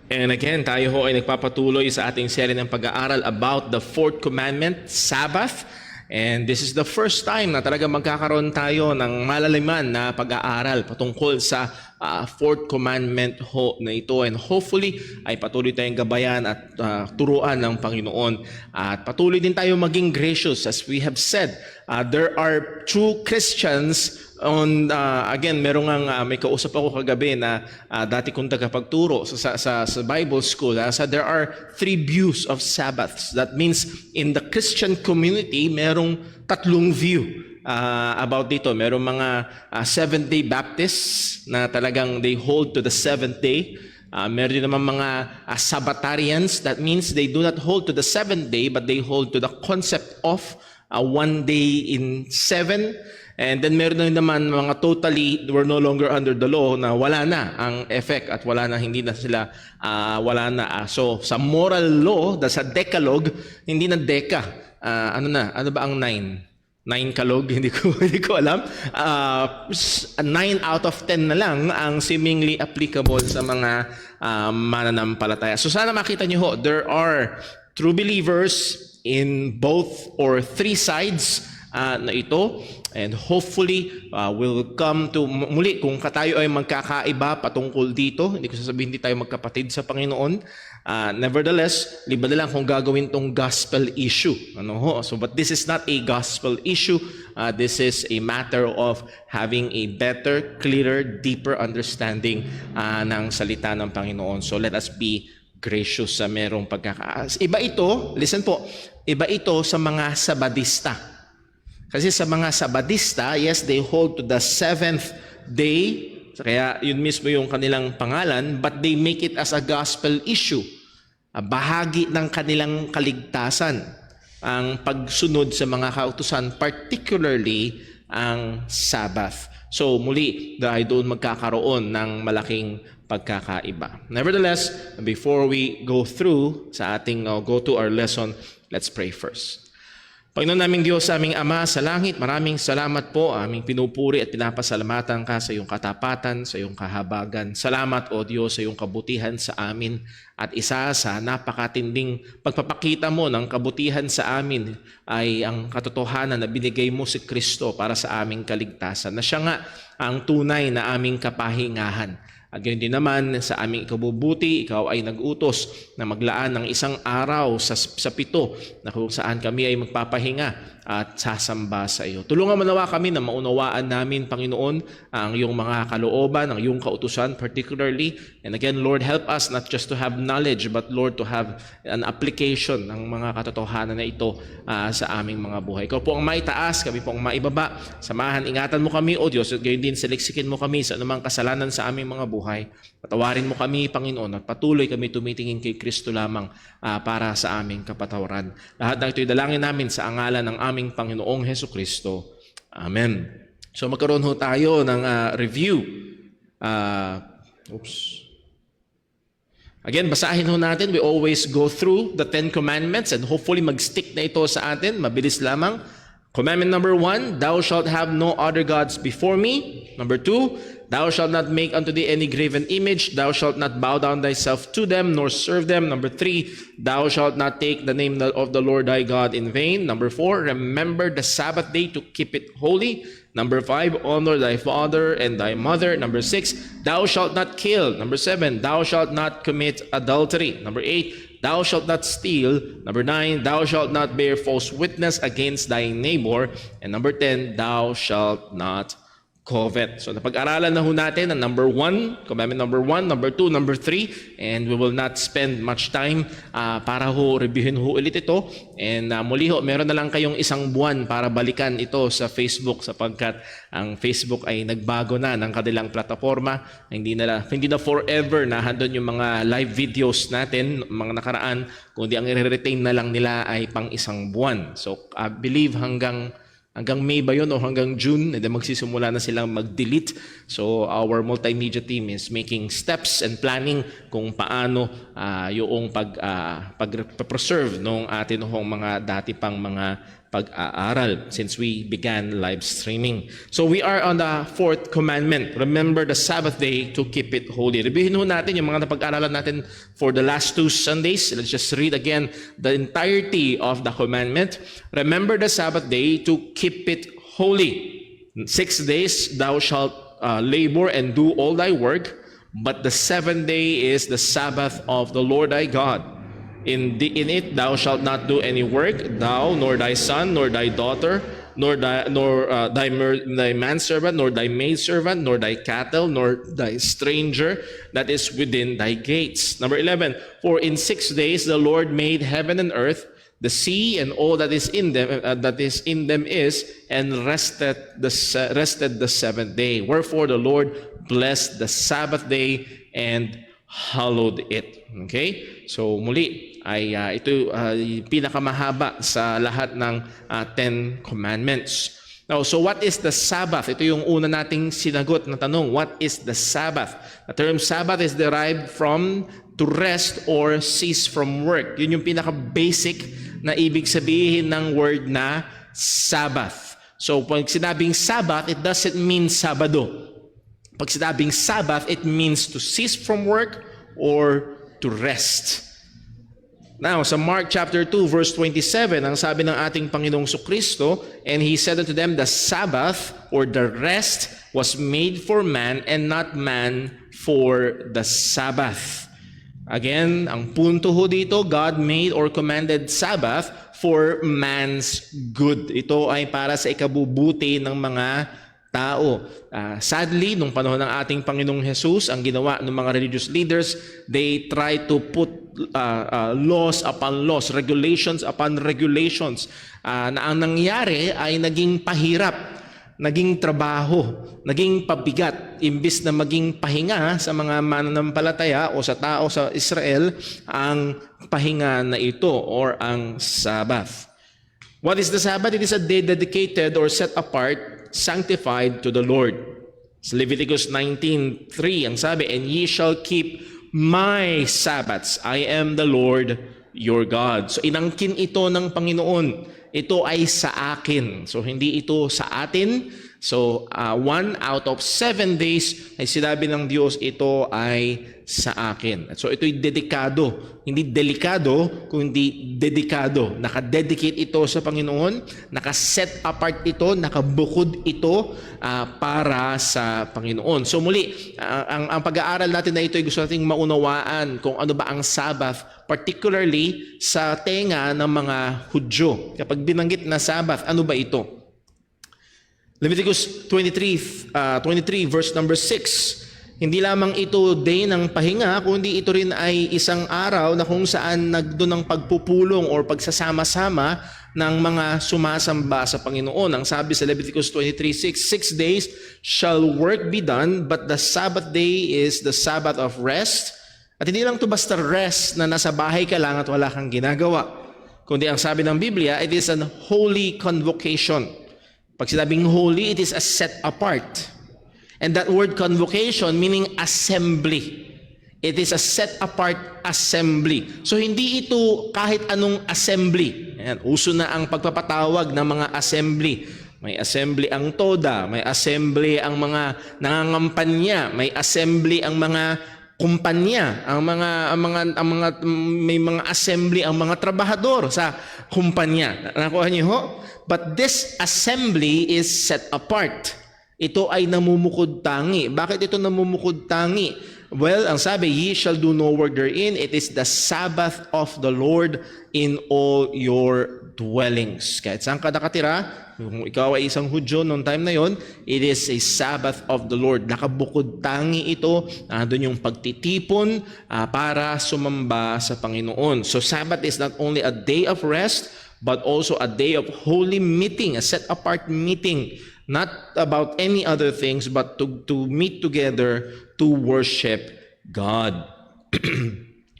And again, tayo ho ay nagpapatuloy sa ating serye ng pag-aaral about the fourth commandment, Sabbath. And this is the first time na talaga magkakaroon tayo ng malaliman na pag-aaral patungkol sa fourth commandment ho na ito. And hopefully ay patuloy tayong gabayan at turuan ng Panginoon. At patuloy din tayo maging gracious. As we have said, there are true Christians again, may kausap ako kagabi na dati kong tagapagturo sa Bible school. So there are 3 views of Sabbaths. That means in the Christian community, merong 3 view about dito. Merong mga Seventh-day Baptists na talagang they hold to the 7th day. Meron din naman mga Sabbatarians. That means they do not hold to the 7th day, but they hold to the concept of 1 day in 7. And then meron din naman mga totally were no longer under the law na wala na ang effect at wala na, hindi na sila wala na. So sa moral law, sa Decalogue, hindi na Deca. Ano ba ang 9? 9 kalog, hindi ko alam. 9 out of 10 na lang ang seemingly applicable sa mga mananampalataya. So sana makita niyo ho, there are true believers in both or 3 sides na ito, and hopefully we'll come to muli kung tayo ay magkakaiba patungkol dito. Hindi ko sasabihin hindi tayo magkapatid sa Panginoon. Nevertheless, liba na lang kung gagawin tong gospel issue. So but this is not a gospel issue. This is a matter of having a better, clearer, deeper understanding ng salita ng Panginoon. So let us be gracious sa merong pagkakaas. Iba ito, listen po, iba ito sa mga Sabadista. Kasi sa mga Sabadista, yes, they hold to the 7th day, kaya yun mismo yung kanilang pangalan, but they make it as a gospel issue. Bahagi ng kanilang kaligtasan ang pagsunod sa mga kautusan, particularly ang Sabbath. So muli, dahil doon magkakaroon ng malaking pagkakaiba. Nevertheless, before we go through sa ating go to our lesson, let's pray first. Panginoon naming Diyos, aming Ama sa langit, maraming salamat po. Aming pinupuri at pinapasalamatan ka sa iyong katapatan, sa iyong kahabagan. Salamat, O Diyos, sa iyong kabutihan sa amin. At isa sa napakatinding pagpapakita mo ng kabutihan sa amin ay ang katotohanan na binigay mo si Kristo para sa aming kaligtasan. Na siya nga ang tunay na aming kapahingahan. At ganoon din naman sa aming ikabubuti, ikaw ay nag-utos na maglaan ng isang araw sa 7 na kung saan kami ay magpapahinga at sasamba sa iyo. Tulungan mo nawa kami na maunawaan namin, Panginoon, ang iyong mga kalooban, ang iyong kautusan particularly. And again, Lord, help us not just to have knowledge, but Lord, to have an application ng mga katotohanan na ito sa aming mga buhay. Ikaw po ang maitaas, kami po ang maibaba. Samahan, ingatan mo kami, O Diyos, at gayon din saliksikin mo kami sa anumang kasalanan sa aming mga buhay. Patawarin mo kami, Panginoon, at patuloy kami tumitingin kay Kristo lamang para sa aming kapatawaran. Lahat ng ito'y dalangin namin sa angalan ng aming Panginoong Hesukristo. Amen. So magkaroon ho tayo ng review. Again, basahin ho natin. We always go through the 10 commandments and hopefully mag-stick na ito sa atin. Mabilis lamang. Commandment number 1, thou shalt have no other gods before me. Number 2, thou shalt not make unto thee any graven image. Thou shalt not bow down thyself to them, nor serve them. Number 3, thou shalt not take the name of the Lord thy God in vain. Number 4, remember the Sabbath day to keep it holy. Number 5, honor thy father and thy mother. Number 6, thou shalt not kill. Number 7, thou shalt not commit adultery. Number 8, thou shalt not steal. Number 9, thou shalt not bear false witness against thy neighbor. And number 10, thou shalt not covet. So napag-aralan na ho natin ang number 1, commandment number 1, number 2, number 3, and we will not spend much time para ho reviewin ho ulit ito. And muli ho, meron na lang kayong 1 buwan para balikan ito sa Facebook sapagkat ang Facebook ay nagbago na ng kanilang plataforma. Hindi na forever na handon yung mga live videos natin, mga nakaraan, kundi ang i-retain na lang nila ay pang 1 buwan. So I believe hanggang May ba yun o hanggang June, then magsisimula na silang mag-delete. So our multimedia team is making steps and planning kung paano yung pag-preserve ng atin mga dati pang mga pag-aaral since we began live streaming. So we are on the fourth commandment. Remember the Sabbath day to keep it holy. Reviewin natin yung mga napag-aralan natin for the last 2 Sundays. Let's just read again the entirety of the commandment. Remember the Sabbath day to keep it holy. 6 days thou shalt labor and do all thy work, but the 7th day is the Sabbath of the Lord thy God. In it thou shalt not do any work, thou, nor thy son, nor thy daughter, nor thy manservant, nor thy maidservant, nor thy cattle, nor thy stranger that is within thy gates. Number 11, for in 6 days the Lord made heaven and earth, the sea and all that is in them, and rested the 7th day. Wherefore the Lord blessed the Sabbath day and hallowed it. Okay? So muli ay ito pinakamahaba sa lahat ng 10 commandments. Now, so what is the Sabbath? Ito yung una nating sinagot na tanong. What is the Sabbath? The term Sabbath is derived from to rest or cease from work. Yun yung pinaka-basic na ibig sabihin ng word na Sabbath. So pag sinabing Sabbath, it doesn't mean Sabado. Pag sinabing Sabbath, it means to cease from work or to rest. Now, sa Mark chapter 2, verse 27, ang sabi ng ating Panginoong Kristo, and He said unto them, the Sabbath or the rest was made for man and not man for the Sabbath. Again, ang punto ho dito, God made or commanded Sabbath for man's good. Ito ay para sa ikabubuti ng mga tao. Sadly, nung panahon ng ating Panginoong Jesus, ang ginawa ng mga religious leaders, they try to put laws upon laws, regulations upon regulations, na ang nangyari ay naging pahirap, naging trabaho, naging pabigat, imbis na maging pahinga sa mga mananampalataya o sa tao sa Israel, ang pahinga na ito or ang Sabbath. What is the Sabbath? It is a day dedicated or set apart, sanctified to the Lord. Sa Leviticus 19:3, ang sabi, and ye shall keep my Sabbaths. I am the Lord your God. So inangkin ito ng Panginoon. Ito ay sa akin. So hindi ito sa atin. So 1 out of 7 days ay sinabi ng Diyos, ito ay sa akin. So ito'y dedikado. Hindi delikado, kundi dedikado. Nakadedicate ito sa Panginoon. Nakaset apart ito, nakabukod ito para sa Panginoon. So muli, ang pag-aaral natin na ito ay gusto nating maunawaan kung ano ba ang Sabbath, particularly sa tenga ng mga Hudyo. Kapag binanggit na Sabbath, ano ba ito? Leviticus 23 verse number 6. Hindi lamang ito day ng pahinga, kundi ito rin ay isang araw na kung saan nagdoon ng pagpupulong or pagsasama-sama ng mga sumasamba sa Panginoon. Ang sabi sa Leviticus 23:6, 6 days shall work be done, but the Sabbath day is the Sabbath of rest. At hindi lang ito basta rest na nasa bahay ka lang at wala kang ginagawa. Kundi ang sabi ng Biblia, it is an holy convocation. Pag sinabing holy, it is a set apart. And that word convocation meaning assembly. It is a set apart assembly. So hindi ito kahit anong assembly. Ayan, uso na ang pagpapatawag ng mga assembly. May assembly ang TODA, may assembly ang mga nangangampanya, may assembly ang mga kumpanya, may mga assembly ang mga trabahador sa kumpanya. Nakuha niyo ho? But this assembly is set apart. Ito ay namumukod tangi. Bakit ito namumukod tangi? Well, ang sabi, ye shall do no work therein. It is the Sabbath of the Lord in all your dwellings. Kahit saan ka nakatira, kung ikaw ay isang Hudyo noong time na yon, it is a Sabbath of the Lord. Nakabukod tangi ito. Doon yung pagtitipon para sumamba sa Panginoon. So Sabbath is not only a day of rest, but also a day of holy meeting, a set-apart meeting, not about any other things, but to meet together to worship God.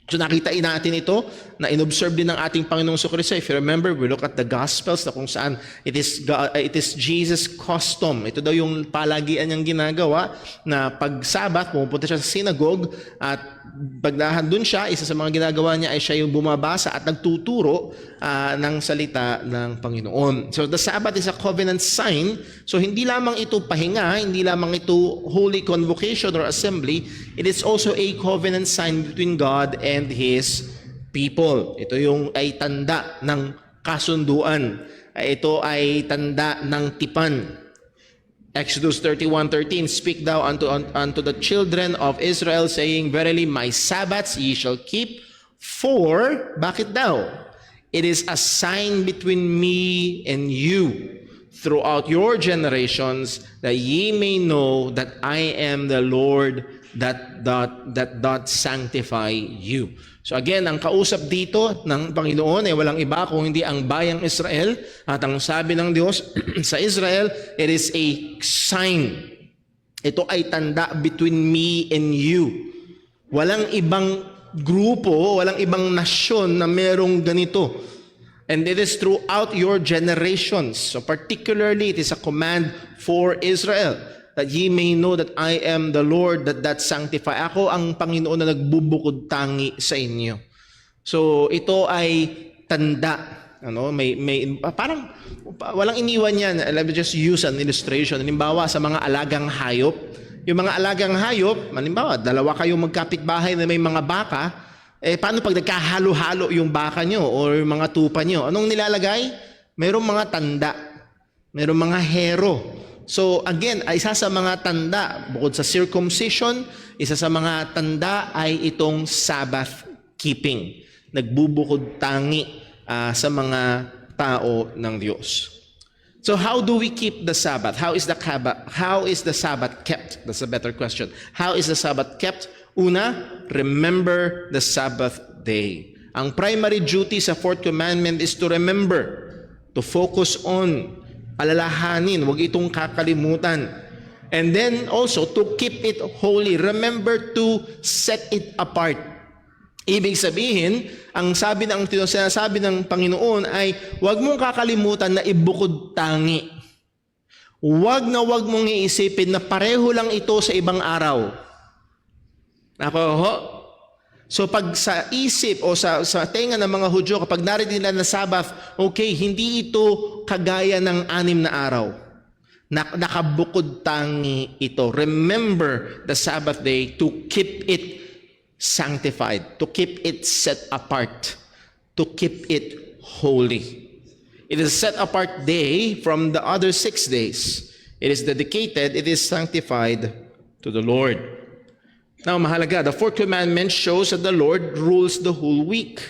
So nakita natin ito na inobserve din ng ating Panginoong Jesucristo. If you remember, we look at the Gospels na kung saan it is Jesus' custom. Ito daw yung palagian niyang ginagawa na pag Sabat, pumupunta siya sa synagogue at pagdahan dun siya, isa sa mga ginagawa niya ay siya yung bumabasa at nagtuturo ng salita ng Panginoon. So the Sabbath is a covenant sign. So hindi lamang ito pahinga, hindi lamang ito holy convocation or assembly, it is also a covenant sign between God and His people. Ito yung ay tanda ng kasunduan. Ito ay tanda ng tipan. Exodus 31:13, speak thou unto the children of Israel, saying, verily my Sabbaths ye shall keep, for, bakit daw? It is a sign between me and you throughout your generations, that ye may know that I am the Lord that doth sanctify you. So again, ang kausap dito ng Panginoon ay walang iba kung hindi ang bayang Israel. At ang sabi ng Diyos sa Israel, it is a sign. Ito ay tanda between me and you. Walang ibang grupo, walang ibang nasyon na merong ganito. And it is throughout your generations. So particularly, it is a command for Israel, that ye may know that I am the Lord that sanctify. Ako ang Panginoon na nagbubukod tangi sa inyo. So ito ay tanda. Parang walang iniwan yan. Let me just use an illustration. Halimbawa sa mga alagang hayop. Yung mga alagang hayop, halimbawa, dalawa kayong magkapitbahay na may mga baka, paano pag nagkahalo-halo yung baka nyo o yung mga tupa nyo? Anong nilalagay? Merong mga tanda. Merong mga hero. So again, isa sa mga tanda, bukod sa circumcision, isa sa mga tanda ay itong Sabbath keeping. Nagbubukod tangi sa mga tao ng Diyos. So how do we keep the Sabbath? How is the Sabbath kept? That's a better question. How is the Sabbath kept? Una, remember the Sabbath day. Ang primary duty sa fourth commandment is to remember, to focus on, alalahanin, huwag itong kakalimutan. And then also, to keep it holy. Remember to set it apart. Ibig sabihin, ang sinasabi ng Panginoon ay, huwag mong kakalimutan na ibukod tangi. Huwag mong iisipin na pareho lang ito sa ibang araw. So pag sa isip o sa tenga ng mga Hudyo, kapag narinig nila na Sabbath, okay, hindi ito kagaya ng 6 na araw. Nakabukod tangi ito. Remember the Sabbath day to keep it sanctified, to keep it set apart, to keep it holy. It is a set apart day from the other 6 days. It is dedicated, it is sanctified to the Lord. Now, mahalaga, the fourth commandment shows that the Lord rules the whole week.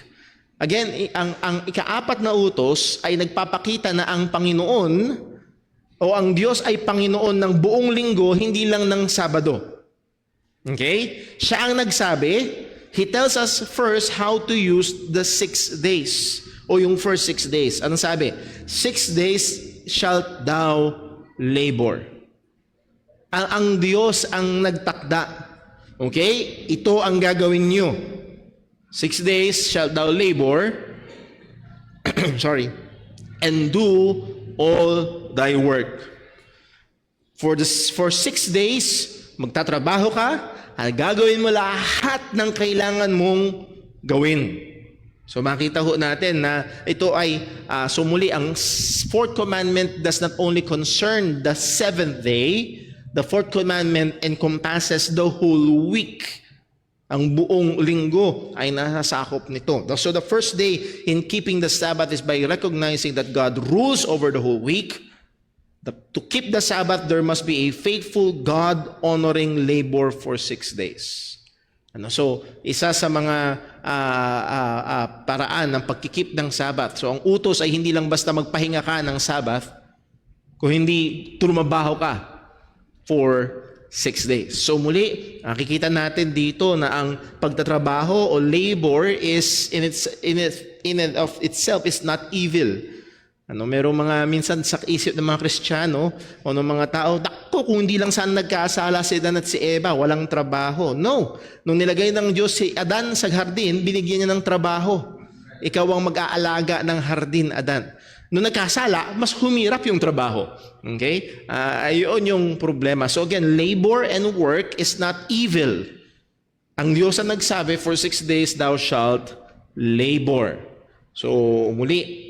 Again, ang ika-4 na utos ay nagpapakita na ang Panginoon o ang Diyos ay Panginoon ng buong linggo, hindi lang ng Sabado. Okay? Siya ang nagsabi. He tells us first how to use the 6 days o yung first 6 days. Anong sabi? 6 days shalt thou labor. Ang Diyos ang nagtakda. Okay? Ito ang gagawin nyo. 6 days shalt thou labor, and do all thy work. For 6 days, magtatrabaho ka, at gagawin mo lahat ng kailangan mong gawin. So makita ho natin na ito ay sumuli ang fourth commandment does not only concern the 7th day. The fourth commandment encompasses the whole week. Ang buong linggo ay nasasakop nito. So the first day in keeping the Sabbath is by recognizing that God rules over the whole week. To keep the Sabbath, there must be a faithful, God-honoring labor for 6 days. So isa sa mga paraan ng pagkikip ng Sabbath. So ang utos ay hindi lang basta magpahinga ka ng Sabbath, kung hindi trumabaho ka for 6 days. So muli, nakikita natin dito na ang pagtatrabaho o labor is in and of itself is not evil. Merong mga minsan sa isip ng mga Kristiyano o ng mga tao, "Naku, kung hindi lang sana nagkasala si Adan at si Eva, walang trabaho." No. Nung nilagay ng Diyos si Adan sa hardin, binigyan niya ng trabaho. Ikaw ang mag-aalaga ng hardin, Adan. Nung nagkasala, mas humirap yung trabaho. Okay? Ayun yung problema. So again, labor and work is not evil. Ang Diyos ang nagsabi, "For 6 days thou shalt labor." So muli,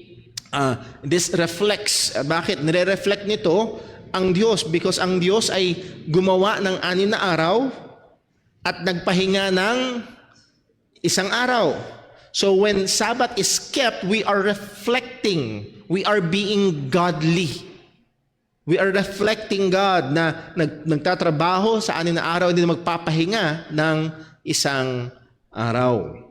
this reflects, bakit? Nire-reflect nito ang Diyos because ang Diyos ay gumawa ng 6 na araw at nagpahinga ng 1 araw. So when Sabbath is kept, we are reflecting, we are being godly. We are reflecting God na nagtatrabaho sa 6 na araw, hindi na magpapahinga ng 1 araw.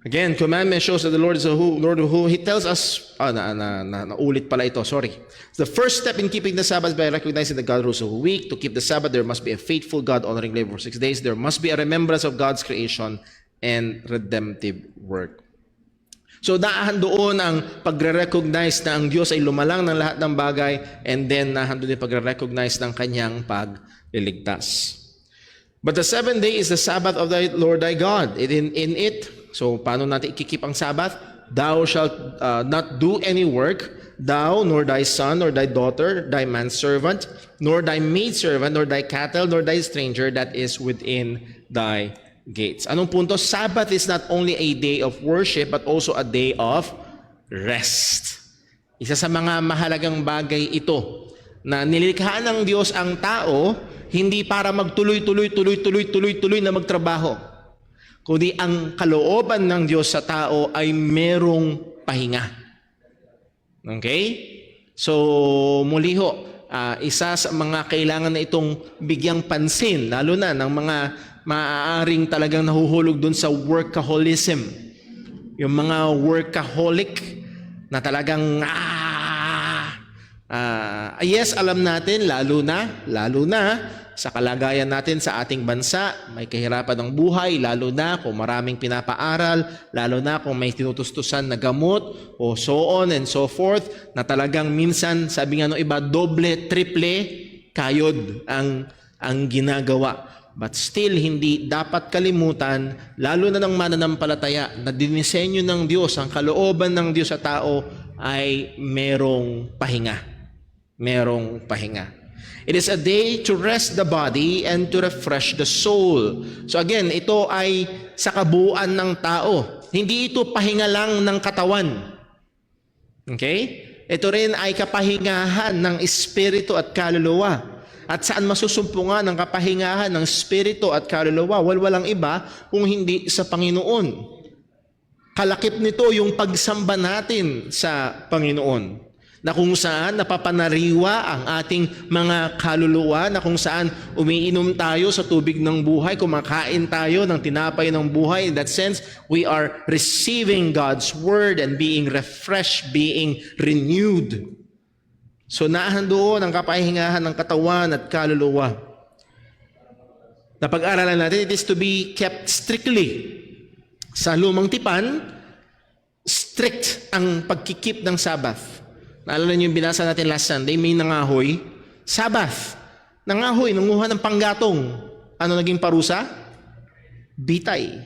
Again, commandment shows that the Lord is who He tells us, naulit pala ito, sorry. The first step in keeping the Sabbath by recognizing that God rules the week. To keep the Sabbath, there must be a faithful God-honoring labor for 6 days. There must be a remembrance of God's creation and redemptive work. So naahan doon ang pagre-recognize na ang Diyos ay lumalang ng lahat ng bagay, and then naahan doon yung pagre-recognize ng kanyang pagliligtas. But the 7th day is the Sabbath of thy Lord thy God. In it, so paano natin ikikip ang Sabbath? Thou shalt not do any work, thou, nor thy son, nor thy daughter, thy manservant, nor thy maidservant, nor thy cattle, nor thy stranger that is within thy gates. Anong punto? Sabbath is not only a day of worship, but also a day of rest. Isa sa mga mahalagang bagay ito, na nilikha ng Diyos ang tao, hindi para magtuloy-tuloy na magtrabaho, kundi ang kalooban ng Diyos sa tao ay merong pahinga. Okay? So, muli ho, isa sa mga kailangan na itong bigyang pansin, lalo na ng mga maaaring talagang nahuhulog dun sa workaholism. Yung mga workaholic na talagang, yes, alam natin, lalo na sa kalagayan natin sa ating bansa, may kahirapan ng buhay, lalo na kung maraming pinapaaral, lalo na kung may tinutustusan na gamot, o so on and so forth, na talagang minsan, sabi nga nung iba, doble, triple, kayod ang ginagawa. But still, hindi dapat kalimutan, lalo na ng mananampalataya, na dinisenyo ng Diyos, ang kalooban ng Diyos sa tao ay merong pahinga. Merong pahinga. It is a day to rest the body and to refresh the soul. So again, ito ay sa kabuuan ng tao. Hindi ito pahinga lang ng katawan. Okay? Ito rin ay kapahingahan ng espiritu at kaluluwa. At saan masusumpungan ang kapahingahan ng espiritu at kaluluwa? Walang iba kung hindi sa Panginoon. Kalakip nito yung pagsamba natin sa Panginoon, na kung saan napapanariwa ang ating mga kaluluwa, na kung saan umiinom tayo sa tubig ng buhay, kumakain tayo ng tinapay ng buhay. In that sense, we are receiving God's word and being refreshed, being renewed. So naahan doon ang kapahingahan ng katawan at kaluluwa. Napag-aralan natin, it is to be kept strictly. Sa lumang tipan, strict ang pagkikip ng Sabbath. Naalala niyo yung binasa natin last Sunday, may nangahoy. Sabbath. Nangahoy, nanguha ng panggatong. Ano naging parusa? Bitay.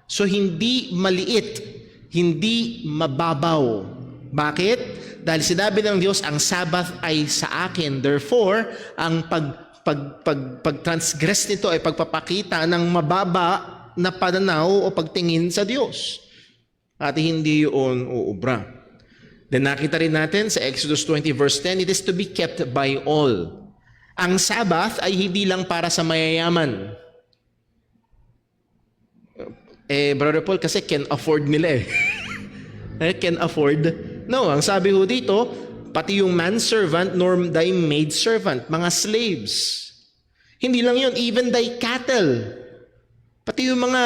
So hindi maliit, hindi mababaw. Bakit? Dahil sinabi ng Diyos, ang Sabbath ay sa akin. Therefore, ang pag-transgress nito ay pagpapakita ng mababa na pananaw o pagtingin sa Diyos. At hindi yun uubra. Then nakita rin natin sa Exodus 20 verse 10, it is to be kept by all. Ang Sabbath ay hindi lang para sa mayayaman. Brother Paul, kasi can afford nila can afford? No, ang sabi ho dito, pati yung manservant nor thy maidservant, mga slaves. Hindi lang yun, even thy cattle. Pati yung mga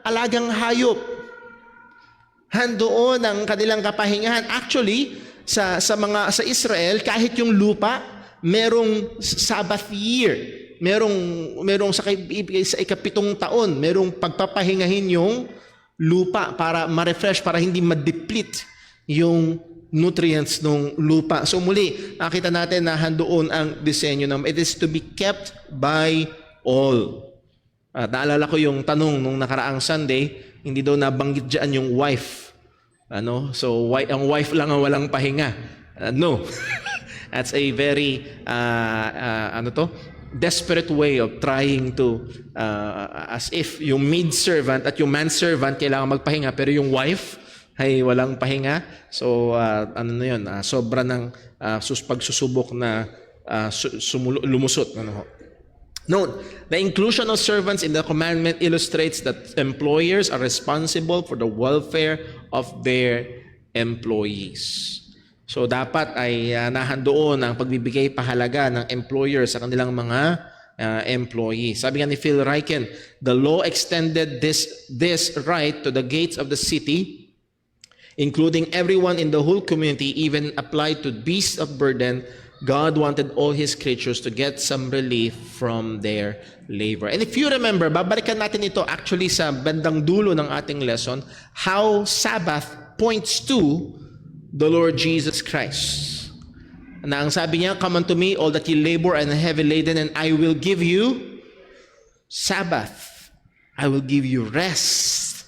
alagang hayop. Handoon ang kanilang kapahingahan. Actually, sa Israel, kahit yung lupa, merong Sabbath year. Merong sa ikapitong taon, merong pagpapahingahin yung lupa para ma-refresh, para hindi ma-deplete yung nutrients ng lupa. So muli, nakita natin na handoon ang disenyo ng it is to be kept by all. At naalala ko yung tanong nung nakaraang Sunday, hindi daw nabanggit dyan yung wife. So ang wife lang ang walang pahinga. No. That's a very desperate way of trying to as if yung maidservant at yung manservant kailangan magpahinga pero yung wife ay walang pahinga. So sobra ng pagsusubok na lumusot. Note, the inclusion of servants in the commandment illustrates that employers are responsible for the welfare of their employees. So dapat ay nahandoon ang pagbibigay pahalaga ng employer sa kanilang mga employees. Sabi nga ni Phil Ryken, the law extended this right to the gates of the city, including everyone in the whole community, even applied to beasts of burden. God wanted all His creatures to get some relief from their labor. And if you remember, babalikan natin ito actually sa bandang dulo ng ating lesson, how Sabbath points to the Lord Jesus Christ. Na ang sabi niya, come unto me, all that ye labor and are heavy laden, and I will give you Sabbath. I will give you rest.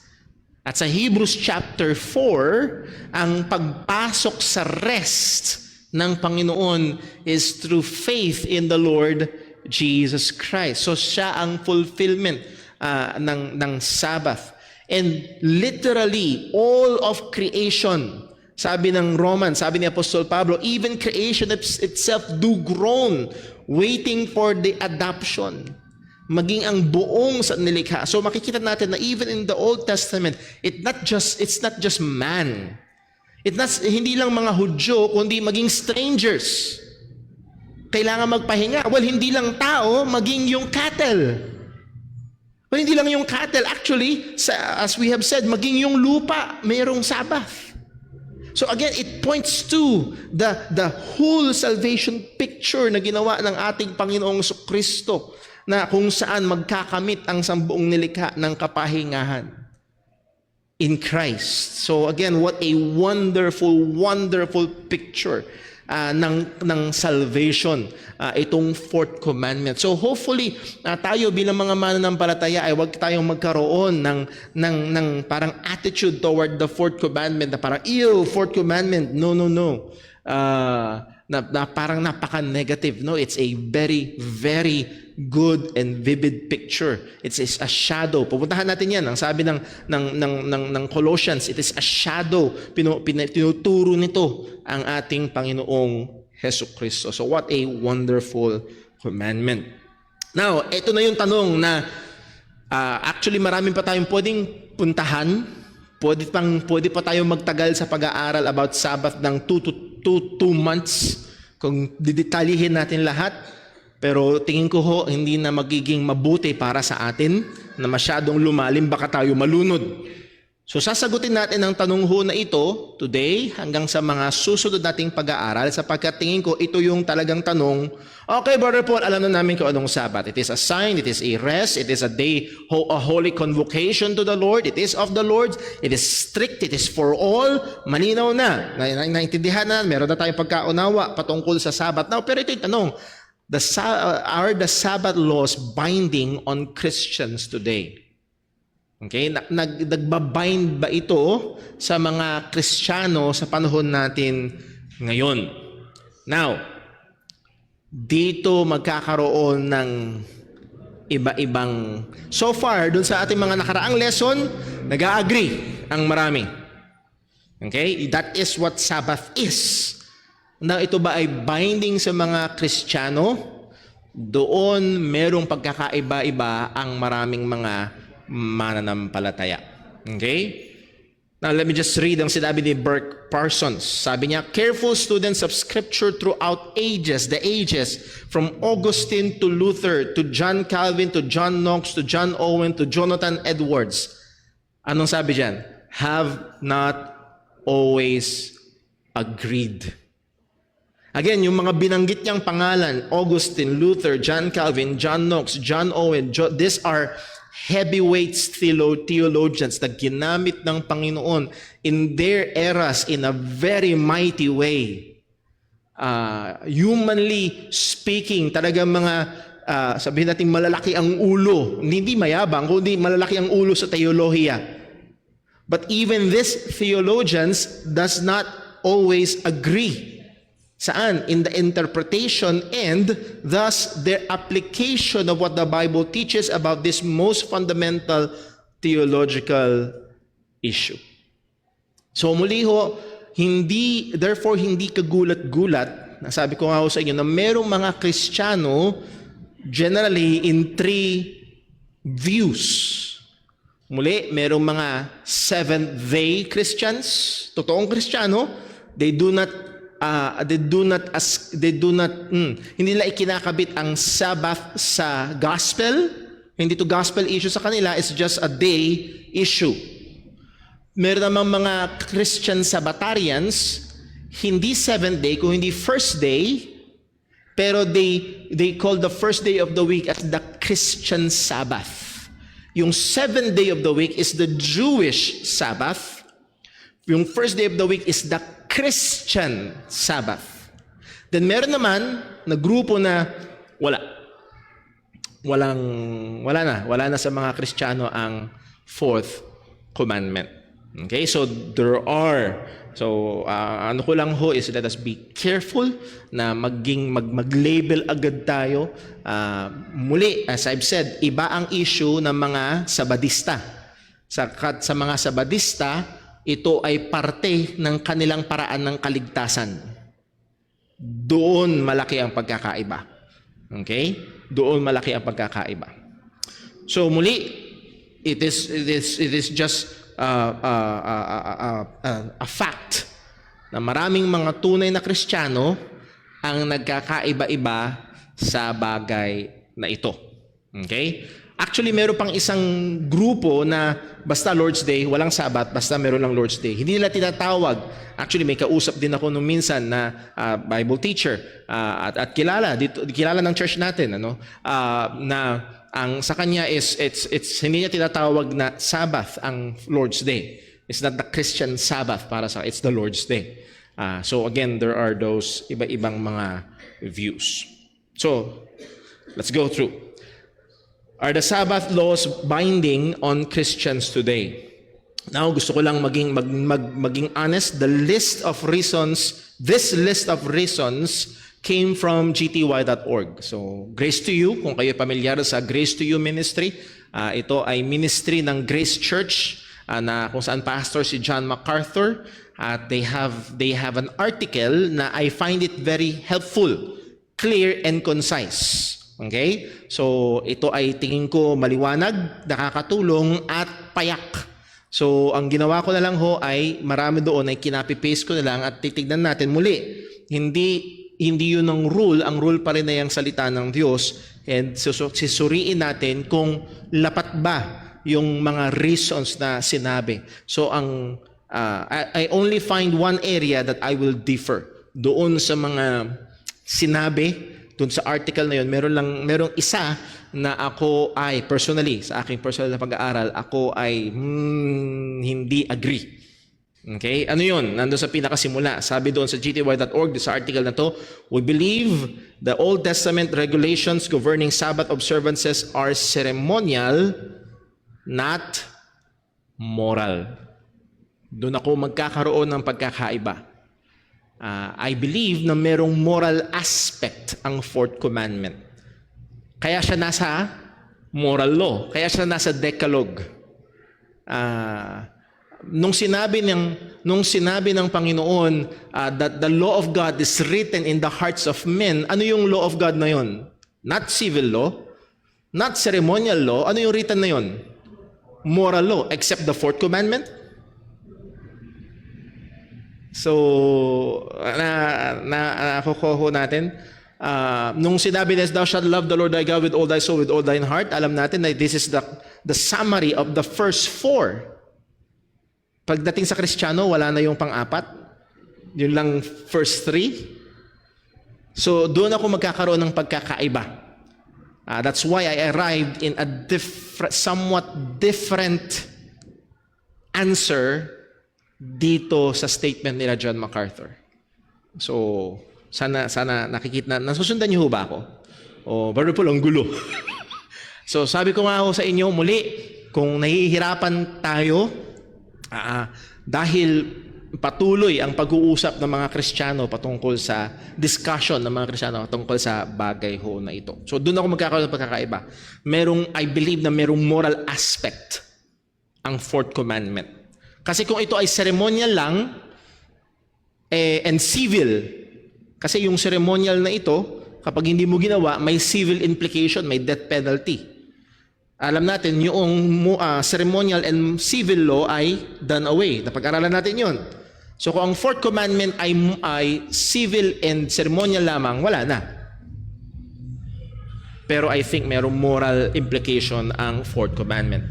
At sa Hebrews chapter 4, ang pagpasok sa rest ng Panginoon is through faith in the Lord Jesus Christ. So siya ang fulfillment ng Sabbath. And literally, all of creation, sabi ng Romans, sabi ni Apostol Pablo, even creation itself do groan, waiting for the adoption. Maging ang buong sa nilikha. So makikita natin na even in the Old Testament, it's not just man. Hindi lang mga Hudyo, kundi maging strangers. Kailangan magpahinga. Well, hindi lang tao, maging yung cattle. Well, hindi lang yung cattle. Actually, as we have said, maging yung lupa, mayroong Sabbath. So again, it points to the whole salvation picture na ginawa ng ating Panginoong Kristo na kung saan magkakamit ang sambuong nilikha ng kapahingahan in Christ. So again, what a wonderful, wonderful picture ng salvation, itong fourth commandment. So hopefully, tayo bilang mga mananampalataya ay huwag tayong magkaroon ng parang attitude toward the fourth commandment na parang, fourth commandment. No. Na parang napaka-negative. No, it's a very, very good and vivid picture. It's a shadow. Pupuntahan natin yan. Ang sabi ng Colossians, it is a shadow. Tinuturo nito ang ating Panginoong Hesus Kristo. So what a wonderful commandment. Now, ito na yung tanong na actually maraming pa tayong pwedeng puntahan. Pwede pa tayong magtagal sa pag-aaral about Sabbath ng 2 months kung didetalyihin natin lahat. Pero tingin ko hindi na magiging mabuti para sa atin na masyadong lumalim, baka tayo malunod. So sasagutin natin ang tanong na ito today hanggang sa mga susunod nating pag-aaral sapagkat tingin ko ito yung talagang tanong, okay, Brother Paul, alam na namin kung anong Sabbath. It is a sign, it is a rest, it is a day, a holy convocation to the Lord, it is of the Lord, it is strict, it is for all, malinaw na. Naintindihan na, meron na tayong pagkaunawa patungkol sa Sabbath. Now, pero ito yung tanong, are the Sabbath laws binding on Christians today? Okay, nagbabind ba ito sa mga Kristiyano sa panahon natin ngayon? Now, dito magkakaroon ng iba-ibang, so far, dun sa ating mga nakaraang lesson, nag-agree ang marami. Okay, that is what Sabbath is. Na ito ba ay binding sa mga Kristiyano? Doon merong pagkakaiba-iba ang maraming mga mananampalataya. Okay? Now, let me just read ang sinabi ni Burke Parsons. Sabi niya, careful students of Scripture throughout the ages, from Augustine to Luther, to John Calvin, to John Knox, to John Owen, to Jonathan Edwards. Anong sabi diyan? Have not always agreed. Again, yung mga binanggit niyang pangalan, Augustine, Luther, John Calvin, John Knox, John Owen, these are heavyweights theologians na ginamit ng Panginoon in their eras in a very mighty way. Humanly speaking, talagang mga sabihin natin malalaki ang ulo, hindi mayabang, kundi malalaki ang ulo sa teolohiya. But even these theologians does not always agree. Saan? In the interpretation and thus their application of what the Bible teaches about this most fundamental theological issue. So muli ho, therefore hindi kagulat-gulat, nasabi ko nga ho sa inyo na merong mga Kristiyano generally in three views. Muli, merong mga Seventh-day Christians, totoong Kristiyano, hindi nila ikinakabit ang Sabbath sa gospel. Hindi to gospel issue sa kanila, it's just a day issue. Meron namang mga Christian Sabbatarians, hindi seventh day, kung hindi first day, pero they call the first day of the week as the Christian Sabbath. Yung seventh day of the week is the Jewish Sabbath. Yung first day of the week is the Christian Sabbath. Then meron naman na grupo na wala na sa mga Kristiyano ang fourth commandment. Okay, so ano ko lang ho is let us be careful na mag-label agad tayo. Muli, as I've said, iba ang issue ng mga Sabadista. Sa mga Sabadista, ito ay parte ng kanilang paraan ng kaligtasan. Doon malaki ang pagkakaiba. Okay? Doon malaki ang pagkakaiba. So muli, it is just a fact na maraming mga tunay na Kristiyano ang nagkakaiba-iba sa bagay na ito. Okay? Actually, meron pang isang grupo na basta Lord's Day, walang Sabat, basta meron lang Lord's Day. Hindi nila tinatawag. Actually, may kausap din ako nung minsan na Bible teacher at kilala ng church natin, na ang sa kanya it's hindi niya tinatawag na Sabbath ang Lord's Day. It's not the Christian Sabbath para sa it's the Lord's Day. So again, there are those iba-ibang mga views. So, let's go through. Are the Sabbath laws binding on Christians today? Now, gusto ko lang maging honest. This list of reasons came from gty.org. So, Grace to You, kung kayo pamilyar sa Grace to You ministry, ito ay ministry ng Grace Church na kung saan pastor si John MacArthur. At they have an article na I find it very helpful, clear and concise. Okay? So, ito ay tingin ko maliwanag, nakakatulong, at payak. So, ang ginawa ko na lang ho ay marami doon ay kinapi-paste ko na lang at titignan natin muli. Hindi yun ang rule. Ang rule pa rin na yung salita ng Diyos. And sisuriin natin kung lapat ba yung mga reasons na sinabi. So, I only find one area that I will differ. Doon sa mga sinabi, doon sa article na yun, merong isa na ako ay personally, sa aking personal na pag-aaral, ako ay hindi agree. Okay? Ano yun? Nandun sa pinakasimula. Sabi doon sa gty.org, sa article na to, we believe the Old Testament regulations governing Sabbath observances are ceremonial, not moral. Doon ako magkakaroon ng pagkakaiba. I believe na merong moral aspect ang fourth commandment. Kaya siya nasa moral law. Kaya siya nasa Decalogue. Nung sinabi ng Panginoon that the law of God is written in the hearts of men, ano yung law of God na yon? Not civil law, not ceremonial law. Ano yung written na yon? Moral law, except the fourth commandment. So, nakukuha natin. Nung sinabi na, thou shalt love the Lord thy God with all thy soul, with all thine heart, alam natin na this is the summary of the first four. Pagdating sa Kristiyano, wala na yung pang-apat. Yun lang first three. So, doon ako magkakaroon ng pagkakaiba. That's why I arrived in a somewhat different answer dito sa statement nila John MacArthur. So, sana nakikita, nasusundan niyo ba ako? Brother Paul, ang gulo. So, sabi ko nga sa inyo muli, kung nahihirapan tayo, dahil patuloy ang pag-uusap ng mga Kristiyano patungkol sa discussion ng mga Kristiyano patungkol sa bagay ho na ito. So doon ako magkakaroon ng pagkakaiba. I believe na merong moral aspect ang fourth commandment. Kasi kung ito ay ceremonial lang and civil, kasi yung ceremonial na ito, kapag hindi mo ginawa, may civil implication, may death penalty. Alam natin, yung ceremonial and civil law ay done away. Napag-aralan natin yun. So kung ang fourth commandment ay civil and ceremonial lamang, wala na. Pero I think mayroong moral implication ang fourth commandment.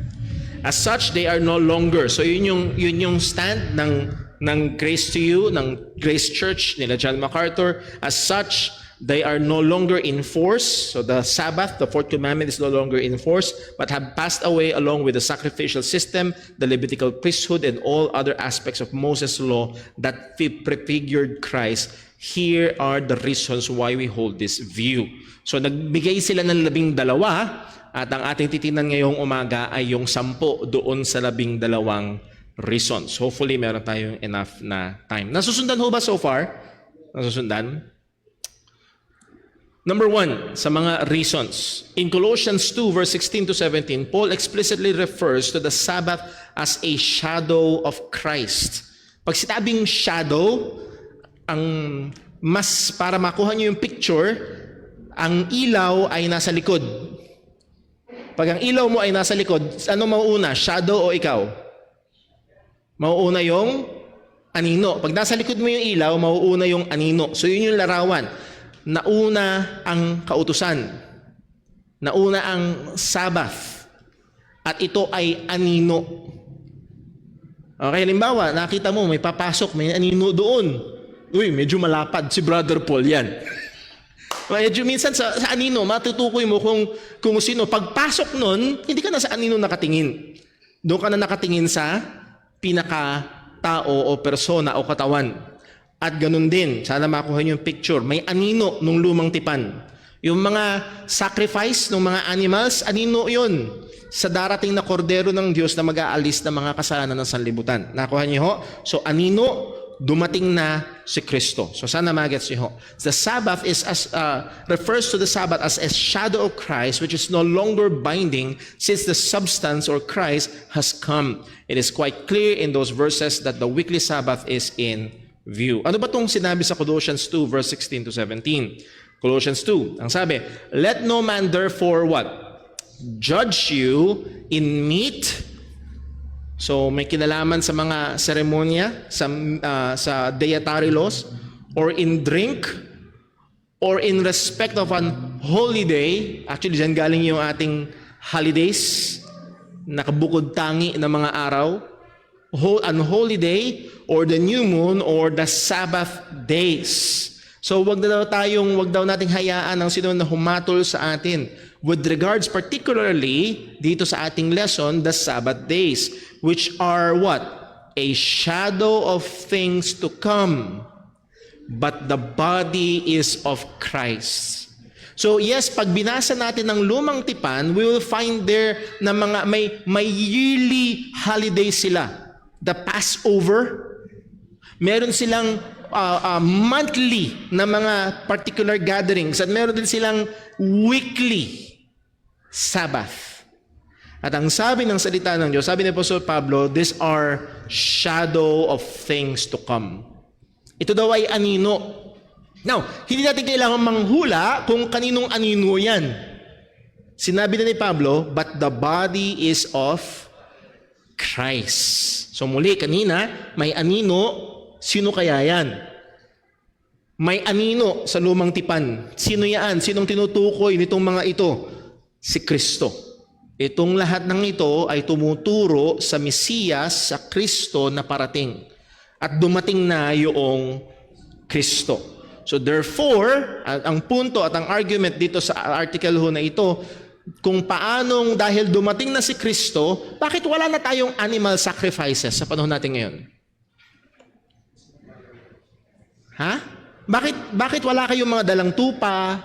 As such, they are no longer. So yun yung stand ng Grace to You, ng Grace Church, nila John MacArthur. As such, they are no longer in force. So the Sabbath, the fourth commandment, is no longer in force, but have passed away along with the sacrificial system, the Levitical priesthood, and all other aspects of Moses' law that prefigured Christ. Here are the reasons why we hold this view. So nagbigay sila ng 12, at ang ating titingnan ngayong umaga ay yung 10 doon sa 12 reasons. Hopefully meron tayong enough na time. Nasusundan ho ba so far? Nasusundan? Number 1, sa mga reasons. In Colossians 2, verse 16 to 17, Paul explicitly refers to the Sabbath as a shadow of Christ. Pag sinabing shadow, ang mas para makuha niyo yung picture, ang ilaw ay nasa likod. Pag ang ilaw mo ay nasa likod, ano mauuna? Shadow o ikaw? Mauuna yung anino. Pag nasa likod mo yung ilaw, mauuna yung anino. So yun yung larawan. Nauna ang kautusan. Nauna ang Sabbath. At ito ay anino. Okay, halimbawa, nakita mo, may papasok, may anino doon. Uy, medyo malapad si Brother Paul yan. Medyo minsan sa anino, matutukoy mo kung sino. Pagpasok nun, hindi ka na sa anino nakatingin. Doon ka na nakatingin sa pinaka-tao o persona o katawan. At ganun din, sana makuha niyo yung picture. May anino nung lumang tipan. Yung mga sacrifice ng mga animals, anino yun. Sa darating na kordero ng Diyos na mag-aalis ng mga kasalanan ng sanlibutan. Nakuha niyo ho? So anino, dumating na si Kristo. So sana magets niyo ho. The Sabbath refers to the Sabbath as a shadow of Christ, which is no longer binding since the substance or Christ has come. It is quite clear in those verses that the weekly Sabbath is in view. Ano ba itong sinabi sa Colossians 2 verse 16 to 17? Colossians 2, ang sabi, let no man therefore what? Judge you in meat. So may kinalaman sa mga seremonya, sa dietary laws, or in drink, or in respect of an holy day. Actually, dyan galing yung ating holidays, nakabukod tangi na mga araw, unholy day, or the new moon, or the Sabbath days. So wag daw nating hayaan ang sino na humatol sa atin. With regards particularly dito sa ating lesson, the Sabbath days, which are what? A shadow of things to come, but the body is of Christ. So yes, pag binasa natin ng lumang tipan, we will find there na mga may yearly holiday sila. The Passover, meron silang monthly na mga particular gatherings, at meron din silang weekly Sabbath. At ang sabi ng salita ng Diyos, sabi ni Apostol Pablo, these are shadow of things to come. Ito daw ay anino. Now, hindi natin kailangan manghula kung kaninong anino yan. Sinabi na ni Pablo, but the body is of Christ. So muli, kanina, may anino, sino kaya yan? May anino sa lumang tipan. Sino yan? Sinong tinutukoy nitong mga ito? Si Kristo. Itong lahat ng ito ay tumuturo sa Mesiyas, sa Kristo na parating. At dumating na yung Kristo. So therefore, ang punto at ang argument dito sa article ho na ito, kung paanong dahil dumating na si Kristo, bakit wala na tayong animal sacrifices sa panahon natin ngayon? Ha? Bakit wala kayong mga dalang tupa?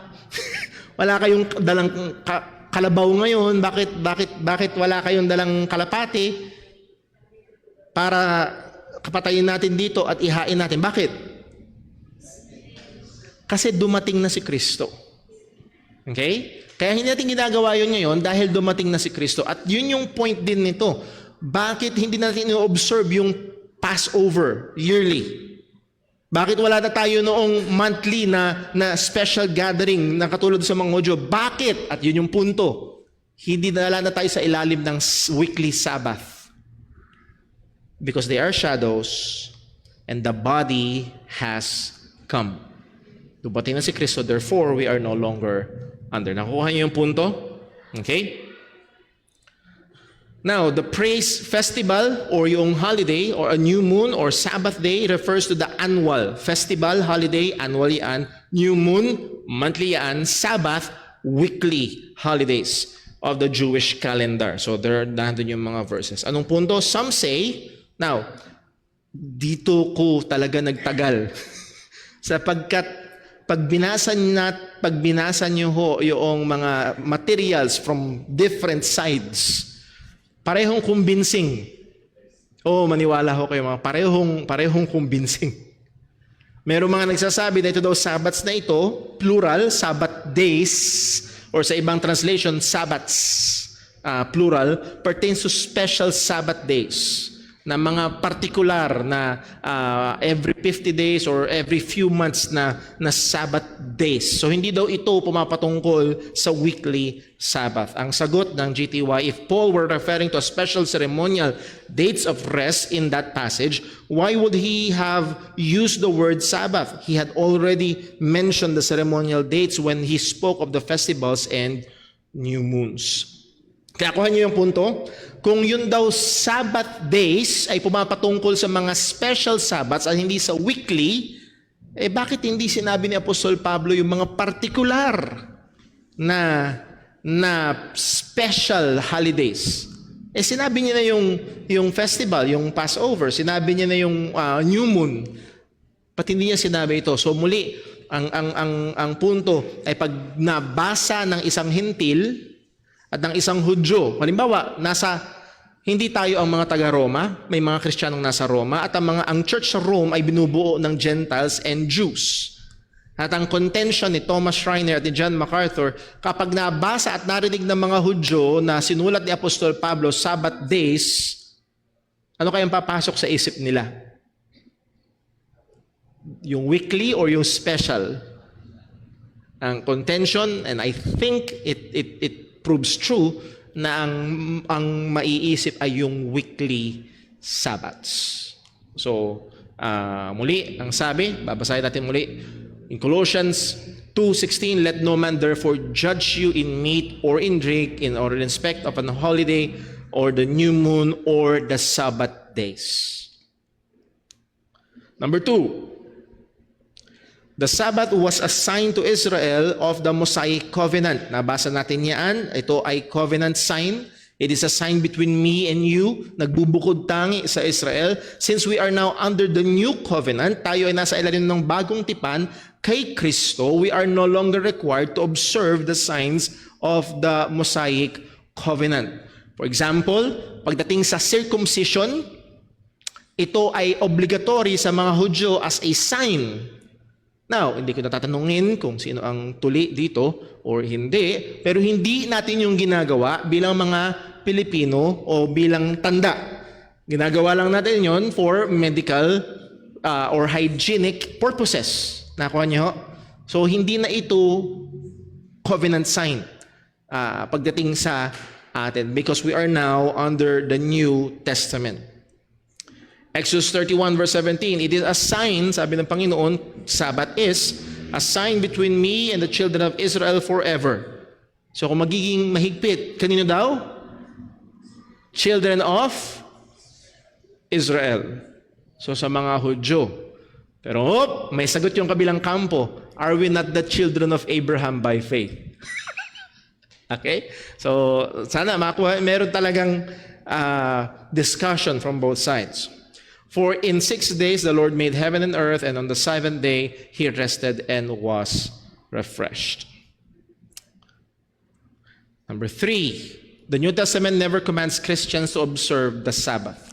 Wala kayong dalang kalabaw ngayon? Bakit wala kayong dalang kalapati para kapatayin natin dito at ihain natin? Bakit? Kasi dumating na si Kristo. Okay? Kaya hindi natin ginagawa yun ngayon dahil dumating na si Kristo. At yun yung point din nito. Bakit hindi natin i-observe yung Passover yearly? Bakit wala na tayo noong monthly na special gathering na katulad sa mga Hudyo? Bakit? At yun yung punto. Hindi wala na tayo sa ilalim ng weekly Sabbath. Because they are shadows and the body has come. Dumating na si Kristo, therefore we are no longer under. Nakuha niyo yung punto? Okay? Now, the praise festival or yung holiday or a new moon or Sabbath day refers to the annual festival, holiday, annually yan, new moon, monthly yan, Sabbath, weekly holidays of the Jewish calendar. So, nandun yung mga verses. Anong punto? Some say, now, dito ko talaga nagtagal. Sapagkat pag binasa niyo ho yung mga materials from different sides, parehong convincing. Maniwala ho kayo mga parehong convincing. Merong mga nagsasabi na ito daw Sabbaths na ito, plural, Sabbath days, or sa ibang translation, Sabbaths, plural, pertains to special Sabbath days na mga partikular na every 50 days or every few months na Sabbath days. So hindi daw ito pumapatungkol sa weekly Sabbath. Ang sagot ng GTY, if Paul were referring to a special ceremonial dates of rest in that passage, why would he have used the word Sabbath? He had already mentioned the ceremonial dates when he spoke of the festivals and new moons. Kaya kuha niyo yung punto. Kung yun daw Sabbath days ay pumapatungkol sa mga special Sabbaths at hindi sa weekly, bakit hindi sinabi ni Apostol Pablo yung mga partikular na special holidays? Sinabi niya na yung festival, yung Passover, sinabi niya na yung new moon. Ba't hindi niya sinabi ito? So muli, ang punto ay pag nabasa ng isang Hentil at ng isang Hudyo, halimbawa, hindi tayo ang mga taga-Roma, may mga Kristiyanong nasa Roma, at ang church sa Rome ay binubuo ng Gentiles and Jews. At ang contention ni Thomas Schreiner at ni John MacArthur, kapag nabasa at narinig ng mga Hudyo na sinulat ni Apostol Pablo, Sabbath days, ano kayang papasok sa isip nila? Yung weekly or yung special? Ang contention, and I think it proves true, na ang maiisip ay yung weekly Sabbaths. So, muli, ang sabi, babasahin natin muli, in Colossians 2:16, let no man therefore judge you in meat or in drink, or in respect of an holiday, or the new moon, or the Sabbath days. Number 2, the Sabbath was assigned to Israel of the Mosaic covenant. Nabasa natin yan. Ito ay covenant sign. It is a sign between me and you. Nagbubukod tangi sa Israel. Since we are now under the new covenant, tayo ay nasa ilalim ng bagong tipan kay Kristo, we are no longer required to observe the signs of the Mosaic covenant. For example, pagdating sa circumcision, ito ay obligatory sa mga Hudyo as a sign. Now, hindi ko natatanungin kung sino ang tuli dito or hindi, pero hindi natin yung ginagawa bilang mga Pilipino o bilang tanda. Ginagawa lang natin yon for medical or hygienic purposes. Nakuha niyo? So, hindi na ito covenant sign pagdating sa atin because we are now under the New Testament. Exodus 31 verse 17, it is a sign, sabi ng Panginoon, Sabbath is a sign between me and the children of Israel forever. So kung magiging mahigpit, kanino daw? Children of Israel. So sa mga Hudyo. Pero may sagot yung kabilang kampo. Are we not the children of Abraham by faith? Okay? So, sana makuha, meron talagang discussion from both sides. For in 6 days the Lord made heaven and earth, and on the 7th day He rested and was refreshed. Number 3, the New Testament never commands Christians to observe the Sabbath.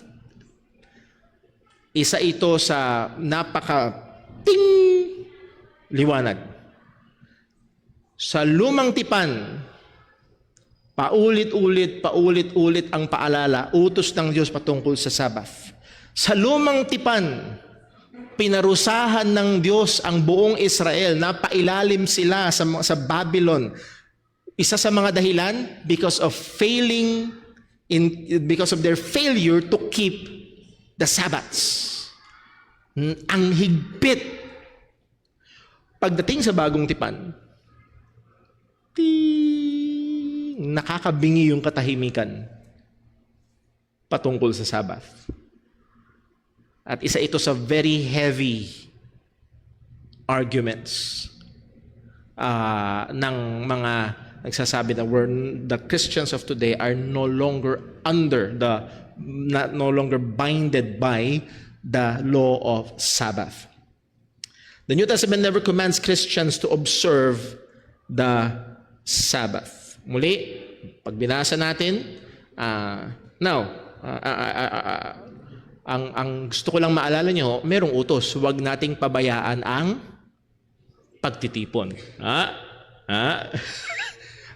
Isa ito sa liwanag. Sa lumang tipan, paulit-ulit ang paalala, utos ng Diyos patungkol sa Sabbath. Sa lumang tipan, pinarusahan ng Diyos ang buong Israel na pailalim sila sa Babylon. Isa sa mga dahilan, because of their failure to keep the Sabbaths. Ang higpit. Pagdating sa bagong tipan, nakakabingi yung katahimikan patungkol sa Sabbath. At isa ito sa very heavy arguments ng mga nagsasabi na the Christians of today are no longer no longer binded by the law of Sabbath. The New Testament never commands Christians to observe the Sabbath. Muli, pag binasa natin, ang gusto ko lang maalala nyo, merong utos, huwag nating pabayaan ang pagtitipon.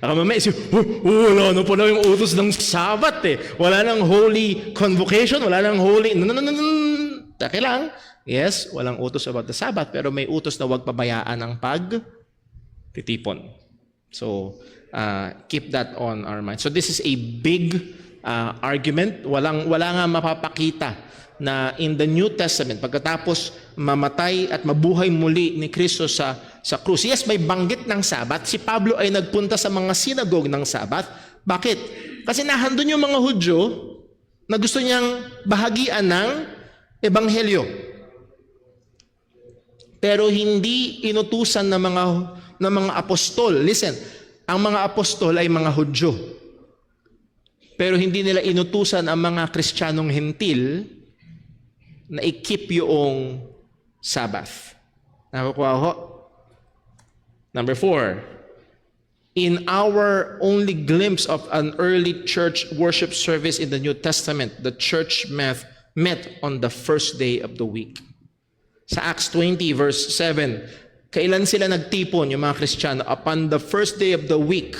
Mamaya isip, wala na po na yung utos ng Sabbath eh. Wala nang holy convocation, wala nang holy... Taki lang. Yes, walang utos about the Sabbath, pero may utos na huwag pabayaan ang pagtitipon. So, keep that on our mind. So this is a big argument. Wala nga mapapakita na in the New Testament, pagkatapos mamatay at mabuhay muli ni Kristo sa krus. Yes, may banggit ng Sabat. Si Pablo ay nagpunta sa mga sinagog ng Sabat. Bakit? Kasi nahandun yung mga Hudyo na gusto niyang bahagian ng Ebanghelyo. Pero hindi inutusan ng mga apostol. Listen, ang mga apostol ay mga Hudyo. Pero hindi nila inutusan ang mga Kristiyanong Hentil na i-keep yung Sabbath. Nakukuha ho? Number 4, in our only glimpse of an early church worship service in the New Testament, the church met on the first day of the week. Sa Acts 20 verse 7, kailan sila nagtipon, yung mga Kristiyano? Upon the first day of the week,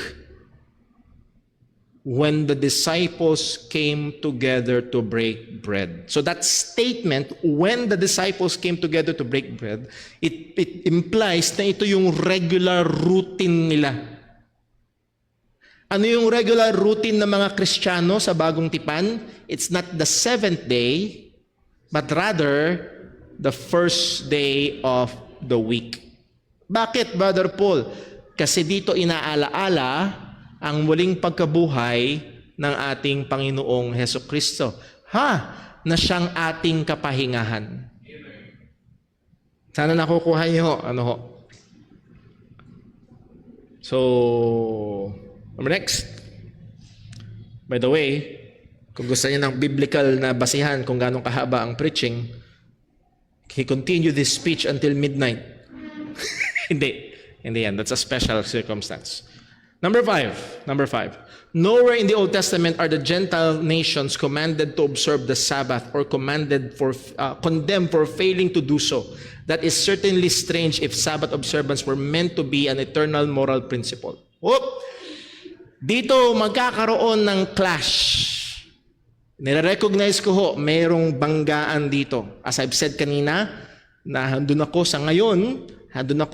when the disciples came together to break bread. So that statement, when the disciples came together to break bread, it implies na ito yung regular routine nila. Ano yung regular routine ng mga Kristiyano sa Bagong Tipan? It's not the 7th day, but rather the first day of the week. Bakit, Brother Paul? Kasi dito inaalaala ang muling pagkabuhay ng ating Panginoong Hesukristo. Na siyang ating kapahingahan. Sana nakukuha niyo. So, next. By the way, kung gusto niyo ng biblical na basihan kung gaano kahaba ang preaching, he continued this speech until midnight. Hindi yan. That's a special circumstance. Number 5. Nowhere in the Old Testament are the Gentile nations commanded to observe the Sabbath or condemned for failing to do so. That is certainly strange if Sabbath observance were meant to be an eternal moral principle. Dito magkakaroon ng clash. Nire-recognize ko ho, mayroong banggaan dito. As I've said kanina, handun ako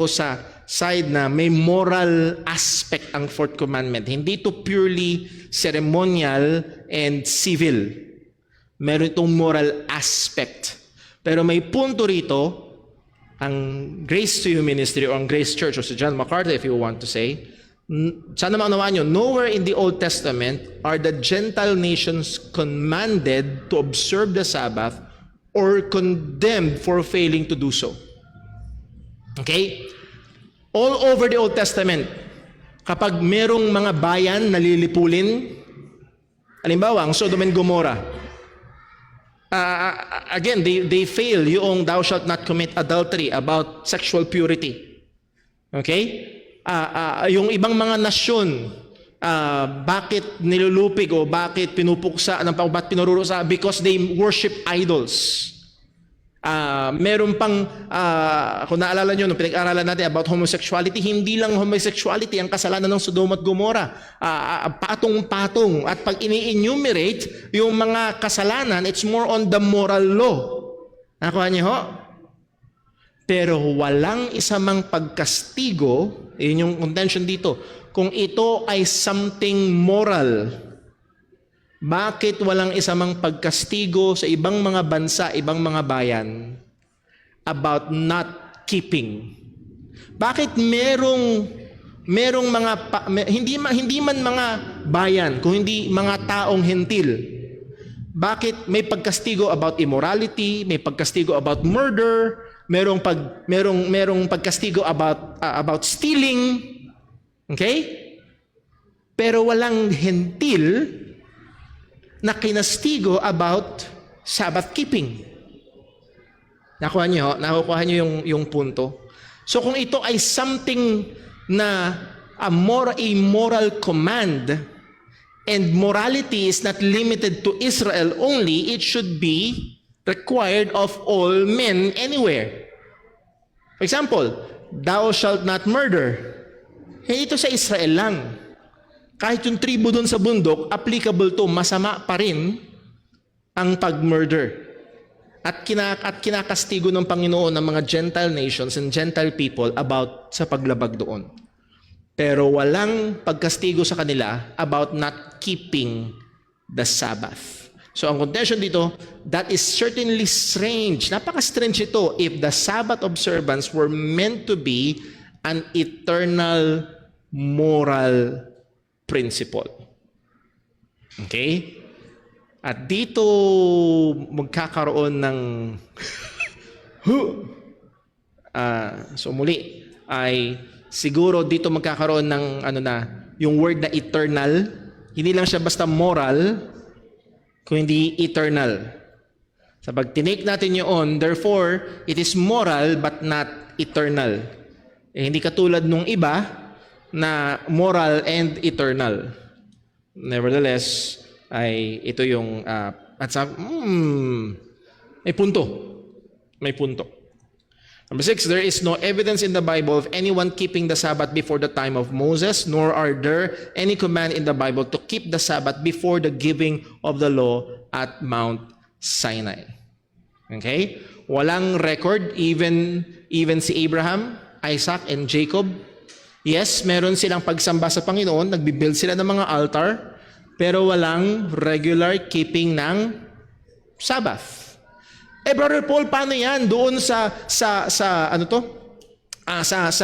sa side na may moral aspect ang fourth commandment. Hindi ito purely ceremonial and civil. Meron itong moral aspect. Pero may punto rito, ang Grace to You Ministry o ang Grace Church o si John MacArthur if you want to say, sana maunawaan nyo, nowhere in the Old Testament are the Gentile nations commanded to observe the Sabbath or condemned for failing to do so. Okay? All over the Old Testament, kapag merong mga bayan na lilipulin, halimbawa, ang Sodom and Gomorrah, again, they fail yung thou shalt not commit adultery about sexual purity. Okay? Yung ibang mga nasyon, bakit nilulupig o bakit pinupuksa, bakit pinururusa? Because they worship idols. Meron pang, kung naalala nyo, nung pinag-aralan natin about homosexuality, hindi lang homosexuality ang kasalanan ng Sodom at Gomorrah. Patong-patong. At pag ini-enumerate yung mga kasalanan, it's more on the moral law. Nakuha niyo ho? Pero walang isa mang pagkastigo, yun yung contention dito, kung ito ay something moral. Bakit walang isa mang pagkastigo sa ibang mga bansa, ibang mga bayan about not keeping? Bakit merong mga hindi man mga bayan, kung hindi mga taong hentil? Bakit may pagkastigo about immorality, may pagkastigo about murder, merong pagkastigo about stealing? Okay? Pero walang hentil na kinastigo about Sabbath keeping. Nakuha niyo yung punto. So kung ito ay something na a moral command, and morality is not limited to Israel only, it should be required of all men anywhere. For example, thou shalt not murder. Ito sa Israel lang. Kahit yung tribo doon sa bundok, applicable to, masama pa rin ang pag-murder. At kinakastigo ng Panginoon ng mga Gentile nations and Gentile people about sa paglabag doon. Pero walang pagkastigo sa kanila about not keeping the Sabbath. So ang contention dito, that is certainly strange. Napaka-strange ito if the Sabbath observance were meant to be an eternal moral principle. Okay? At dito magkakaroon ng so muli ay siguro dito magkakaroon ng yung word na eternal, hindi lang siya basta moral, kundi eternal. Sa pag tinake natin yun, therefore it is moral but not eternal. Hindi katulad nung iba na moral and eternal. Nevertheless, ay ito yung may punto. May punto. Number 6, there is no evidence in the Bible of anyone keeping the Sabbath before the time of Moses, nor are there any command in the Bible to keep the Sabbath before the giving of the law at Mount Sinai. Okay? Walang record, even si Abraham, Isaac, and Jacob. Yes, meron silang pagsamba sa Panginoon, nagbibuild sila ng mga altar, pero walang regular keeping ng Sabbath. Brother Paul, paano yan? Doon sa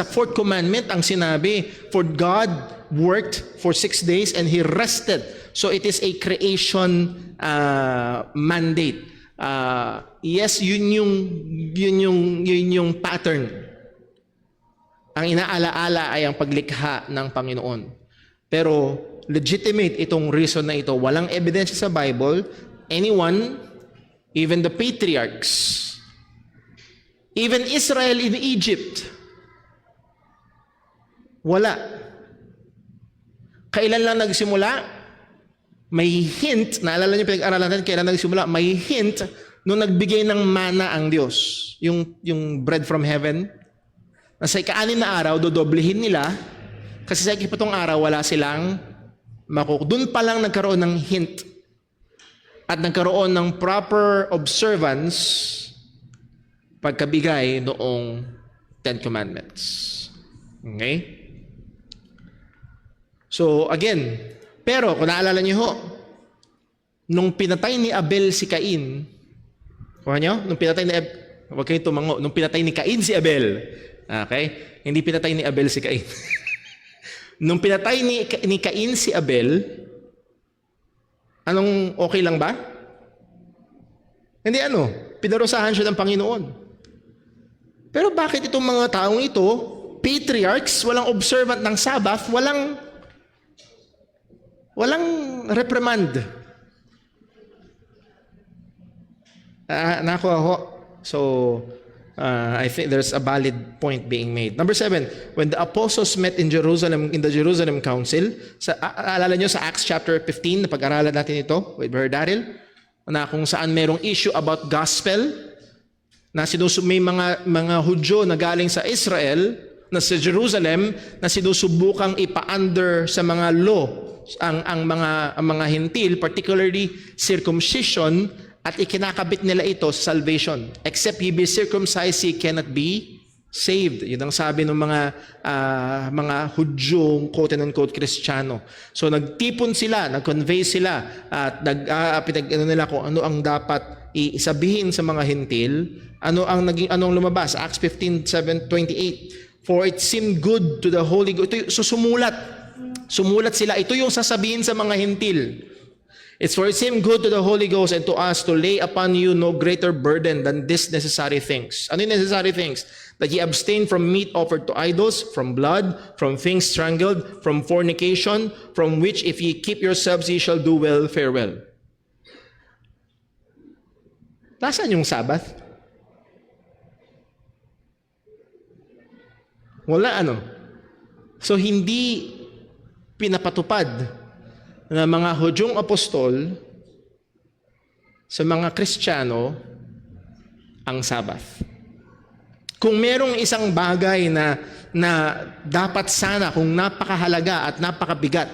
fourth commandment, ang sinabi, for God worked for 6 days and He rested. So it is a creation mandate. Yes, yun yung pattern. Ang inaalaala ay ang paglikha ng Panginoon. Pero legitimate itong reason na ito. Walang ebidensya sa Bible. Anyone, even the patriarchs, even Israel in Egypt, wala. Kailan lang nagsimula? May hint, naalala niyo pinag-aralan natin, kailan nagsimula? May hint nung nagbigay ng mana ang Diyos. Yung bread from heaven. Sa ika-6 na araw, dodoblihin nila. Kasi sa ika-7 araw, wala silang doon pa lang nagkaroon ng hint. At nagkaroon ng proper observance pagkabigay noong 10 Commandments. Okay? So, again, pero kung naalala niyo ho, nung pinatay ni Abel si Cain, kuha niyo? Nung pinatay ni Cain si Abel, okay? Hindi pinatay ni Abel si Cain. Nung pinatay ni Cain si Abel, anong okay lang ba? Hindi pinarusahan siya ng Panginoon. Pero bakit itong mga taong ito, patriarchs, walang observant ng Sabbath, walang reprimand? Nakuha ho. So, I think there's a valid point being made. Number 7, when the apostles met in Jerusalem, in the Jerusalem Council, alala nyo sa Acts chapter 15, na pag-aralan natin ito with Brother Daryl, na kung saan merong issue about gospel, na may mga Hudyo na galing sa Israel, na sa Jerusalem, na sinusubukang ipa-under sa mga law, ang mga Hintil, particularly circumcision, at ikinakabit nila ito sa salvation. Except he be circumcised, he cannot be saved. Yun ang sabi ng mga Hudyong quote-unquote Kristiyano. So nagtipon sila, nag-convey sila, at pinag-ano nila kung ano ang dapat isabihin sa mga Hintil, anong lumabas. Acts 15:28. For it seemed good to the Holy Ghost. So sumulat sila. Ito yung sasabihin sa mga Hintil. It's for it seemed good to the Holy Ghost and to us to lay upon you no greater burden than these necessary things. Ano yung necessary things? That ye abstain from meat offered to idols, from blood, from things strangled, from fornication, from which if ye keep yourselves ye shall do well, fare well. Nasaan yung Sabbath? Wala So hindi pinapatupad na mga Hudyong apostol sa mga Kristiyano ang Sabbath. Kung merong isang bagay na dapat sana, kung napakahalaga at napakabigat,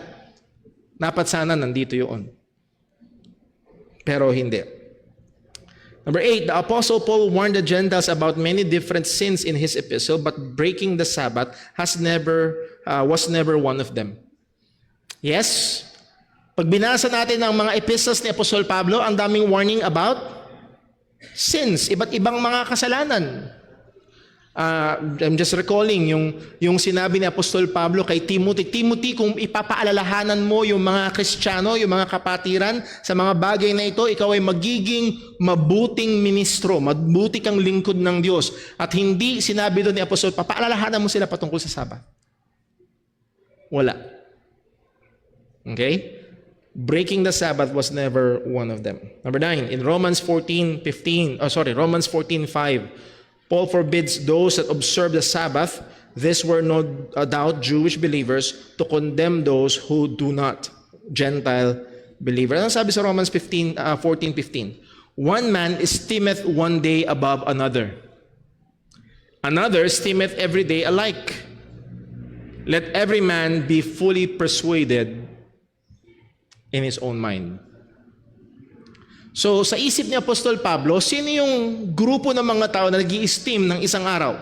dapat sana nandito yun. Pero hindi. Number 8, the Apostle Paul warned the Gentiles about many different sins in his epistle, but breaking the Sabbath was never one of them. Yes, pag binasa natin ang mga epistles ni Apostol Pablo, ang daming warning about sins, iba't ibang mga kasalanan. I'm just recalling yung sinabi ni Apostol Pablo kay Timothy. Timothy, kung ipapaalalahanan mo yung mga Kristiyano, yung mga kapatiran sa mga bagay na ito, ikaw ay magiging mabuting ministro, mabuti kang lingkod ng Diyos. At hindi sinabi doon ni Apostol, papaalalahanan mo sila patungkol sa Sabbath. Wala. Okay? Breaking the Sabbath was never one of them. Number 9, in Romans 14:5, Paul forbids those that observe the Sabbath, these were no doubt Jewish believers, to condemn those who do not, Gentile believers. Ano sabi sa Romans 14:15? One man esteemeth one day above another. Another esteemeth every day alike. Let every man be fully persuaded in his own mind. So, sa isip ni Apostol Pablo, sino yung grupo ng mga tao na nag-i-esteem ng isang araw?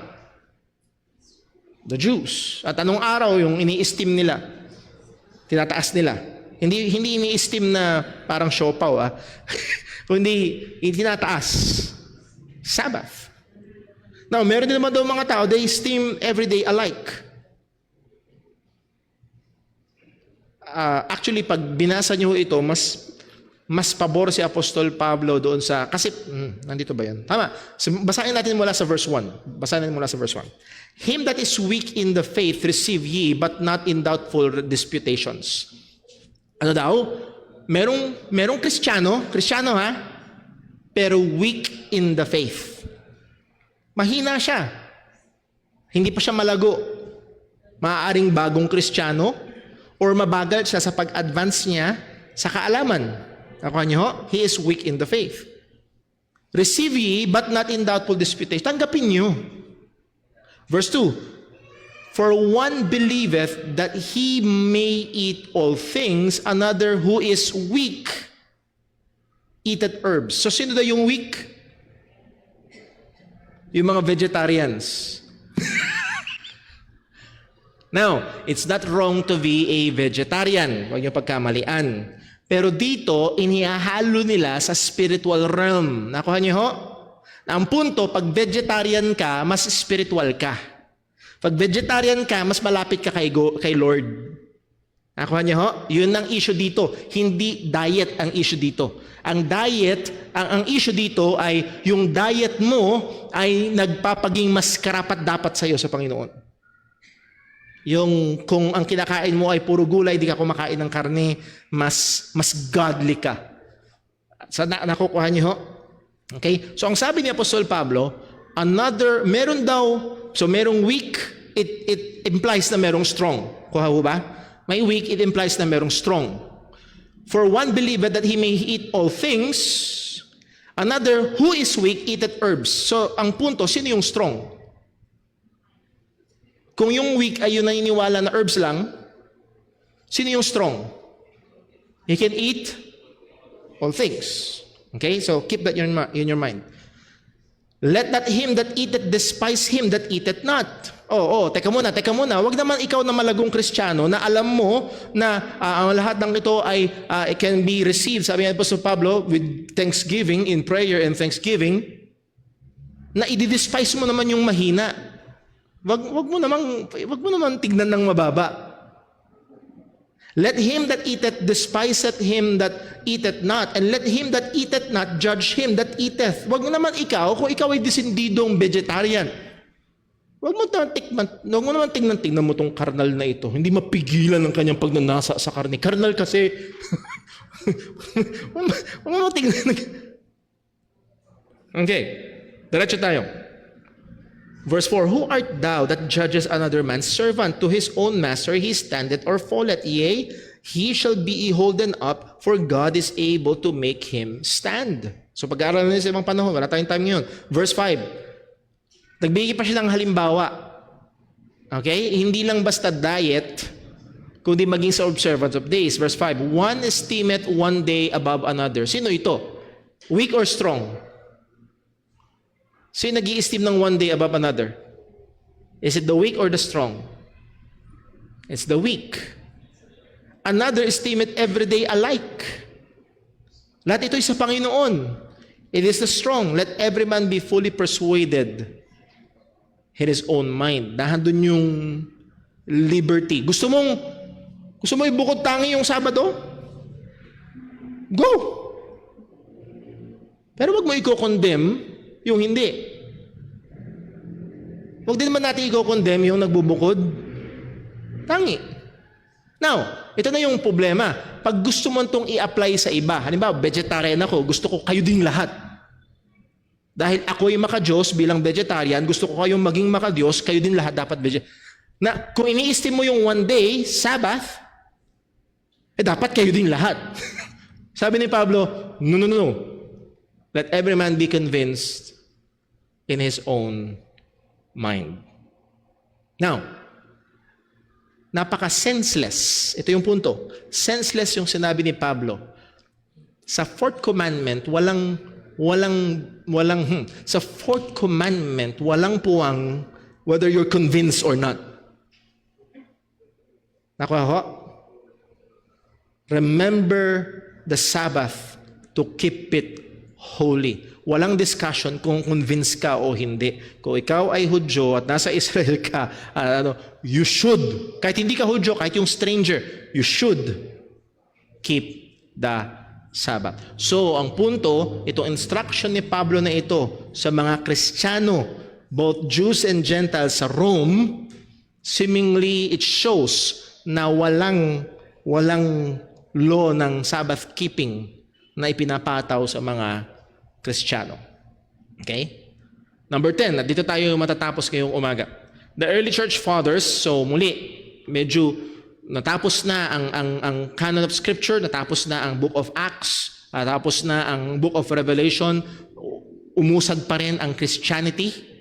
The Jews. At anong araw yung ini-esteem nila? Tinataas nila. Hindi ini-esteem na parang siopaw, kundi tinataas. Sabbath. Now, meron din naman daw mga tao, they esteem every day alike. Actually, pag binasa niyo ito, mas pabor si Apostol Pablo doon sa, kasi, nandito ba yan? Tama. Basahin natin mula sa verse 1. Him that is weak in the faith receive ye, but not in doubtful disputations. Ano daw? Merong Kristiyano pero weak in the faith. Mahina siya. Hindi pa siya malago. Maaaring bagong Kristiyano, or mabagal siya sa pag-advance niya sa kaalaman. Nakuha niyo? He is weak in the faith. Receive ye, but not in doubtful disputation. Tanggapin niyo. Verse 2, for one believeth that he may eat all things, another who is weak eateth herbs. So sino daw yung weak? Yung mga vegetarians. Now, it's not wrong to be a vegetarian. Huwag niyo pagkamalian. Pero dito, inihahalo nila sa spiritual realm. Nakuha niyo ho? Ang punto, pag vegetarian ka, mas spiritual ka. Pag vegetarian ka, mas malapit ka kay Lord. Nakuha niyo ho? Yun ang issue dito. Hindi diet ang issue dito. Ang diet, ang issue dito ay yung diet mo ay nagpapaging mas karapat-dapat sa iyo sa Panginoon. Yung kung ang kinakain mo ay puro gulay, di ka kumakain ng karne, mas godly ka. So, nakukuha niyo ho? Okay? So ang sabi ni Apostol Pablo, merong weak, it implies na merong strong. Kuha ho ba? May weak, it implies na merong strong. For one believeth that he may eat all things, another who is weak eateth herbs. So ang punto, sino yung strong? Kung yung weak ay yung naniniwala na herbs lang, sino yung strong? He can eat all things. Okay, so keep that in your mind. Let not him that eateth despise him that eateth not. Teka muna. Wag naman ikaw na malagong Kristiyano na alam mo na ang lahat ng ito ay it can be received, sabi ni Apostol Pablo, with thanksgiving, in prayer and thanksgiving, na i-despise mo naman yung mahina. Wag mo naman tignan ng mababa. Let him that eateth despiseth him that eateth not, and let him that eateth not judge him that eateth. Wag naman ikaw, kung ikaw ay disindidong vegetarian, wag mo naman tingnan mo tong karnal na ito. Hindi mapigilan ang kanyang pagnanasa sa karne. Karnal kasi. Wag mo tingnan. Okay, diretso tayo. Verse 4, who art thou that judges another man's servant? To his own master he standeth or falleth. Yea, he shall be holden up, for God is able to make him stand. So pag-aaralan natin sa ibang panahon, wala tayong time ngayon. Verse 5, nagbigay pa siya ng halimbawa. Okay? Hindi lang basta diet, kundi maging sa observance of days. Verse 5, one esteemeth one day above another. Sino ito? Weak or strong? Sino nag-i-esteem ng one day above another? Is it the weak or the strong? It's the weak. Another esteemeth every day alike. Lahat ito'y sa Panginoon. It is the strong. Let every man be fully persuaded in his own mind. Nandun yung liberty. Gusto mo ibukod tangi yung Sabado? Go! Pero wag mo i-condemn yung hindi. Huwag din naman natin i-condemn yung nagbubukod. Tangi. Now, ito na yung problema. Pag gusto mo itong i-apply sa iba, halimbawa, vegetarian ako, gusto ko kayo ding lahat. Dahil ako'y maka-Diyos bilang vegetarian, gusto ko kayong maging maka-Diyos, kayo din lahat dapat vegetarian. Na, kung ini-esteem mo yung one day, Sabbath, dapat kayo din lahat. Sabi ni Pablo, no. Let every man be convinced in his own mind. Now, napaka-senseless. Ito yung punto. Senseless yung sinabi ni Pablo. Sa fourth commandment, sa fourth commandment, walang puwang whether you're convinced or not. Nakuha ho? Remember the Sabbath to keep it holy. Walang discussion kung convinced ka o hindi. Kung ikaw ay Hudyo at nasa Israel ka, you should, kahit hindi ka Hudyo, kahit yung stranger, you should keep the Sabbath. So, ang punto, itong instruction ni Pablo na ito sa mga Kristiyano, both Jews and Gentiles sa Rome, seemingly it shows na walang law ng Sabbath keeping na ipinapataw sa mga Kristiyano. Okay? Number 10, at dito tayo matatapos ngayong umaga. The early church fathers, so muli, medyo natapos na ang canon of Scripture, natapos na ang Book of Acts, natapos na ang Book of Revelation, umusad pa rin ang Christianity.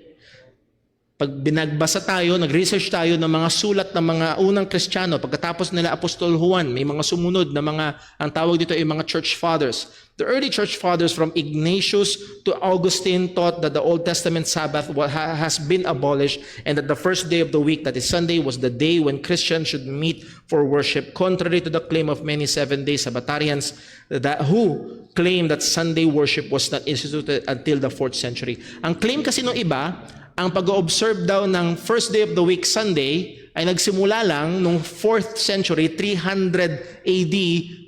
Pag binagbasa tayo, nag-research tayo ng mga sulat ng mga unang Kristiyano, pagkatapos nila Apostol Juan, may mga sumunod na mga, ang tawag dito ay mga church fathers. The early church fathers from Ignatius to Augustine taught that the Old Testament Sabbath has been abolished and that the first day of the week, that is Sunday, was the day when Christians should meet for worship, contrary to the claim of many seven-day Sabbatarians who claim that Sunday worship was not instituted until the 4th century. Ang claim kasi ng iba, ang pag-observe daw ng first day of the week, Sunday, ay nagsimula lang nung 4th century, 300 AD,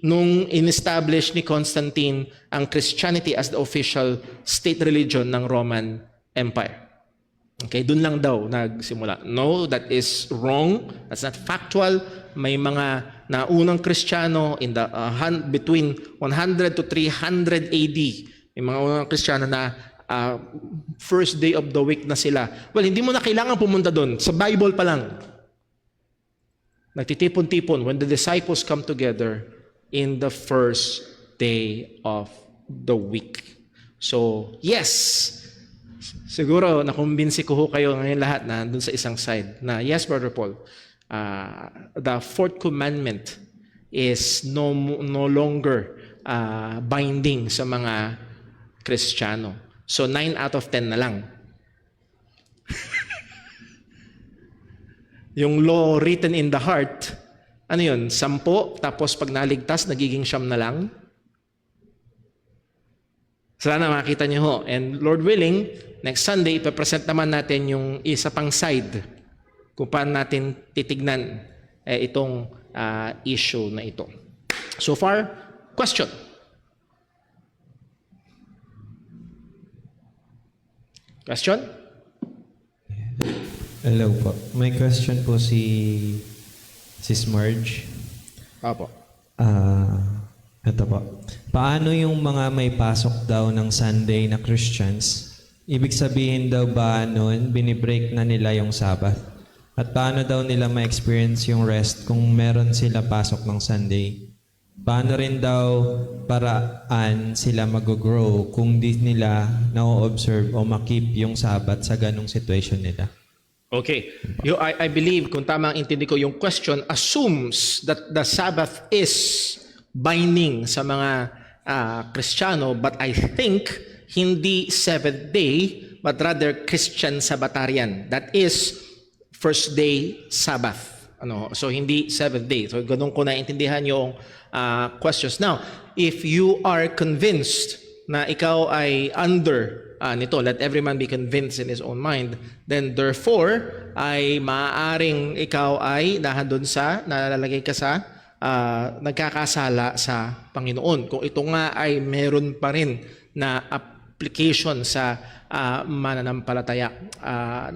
nung in-establish ni Constantine ang Christianity as the official state religion ng Roman Empire. Okay, dun lang daw nagsimula. No, that is wrong. That's not factual. May mga naunang Kristiyano in the between 100 to 300 AD. May mga unang Kristiyano na first day of the week na sila. Well, hindi mo na kailangan pumunta doon. Sa Bible pa lang. Nagtitipon-tipon when the disciples come together in the first day of the week. So, yes, siguro nakumbinsi ko kayo ngayon lahat na doon sa isang side na yes, Brother Paul, the fourth commandment is no longer binding sa mga Kristiyano. So 9 out of 10 na lang. Yung law written in the heart, ano yun? 10, tapos pag naligtas, nagiging 9 na lang. Sana makita niyo ho. And Lord willing, next Sunday, ipapresent naman natin yung isa pang side kung paano natin titignan itong issue na ito. So far, question? Question? Hello po. May question po si Marge. Apo. Ito po. Paano yung mga may pasok daw ng Sunday na Christians? Ibig sabihin daw ba nun, binibreak na nila yung Sabbath? At paano daw nila ma-experience yung rest kung meron sila pasok ng Sunday? Paano rin daw paraan sila mag-grow kung di nila na-observe o makip yung Sabbath sa ganong situation nila? Okay. I believe, kung tama ang intindi ko, yung question assumes that the Sabbath is binding sa mga Kristiyano, but I think hindi seventh day, but rather Christian Sabbatarian. That is first day Sabbath. So hindi seventh day. So ganun ko naintindihan yung questions. Now, if you are convinced na ikaw ay under nito, let every man be convinced in his own mind, then therefore, ay maaaring ikaw ay nahandun sa, nalalagay ka sa, nagkakasala sa Panginoon. Kung ito nga ay meron pa rin na application sa mananampalataya.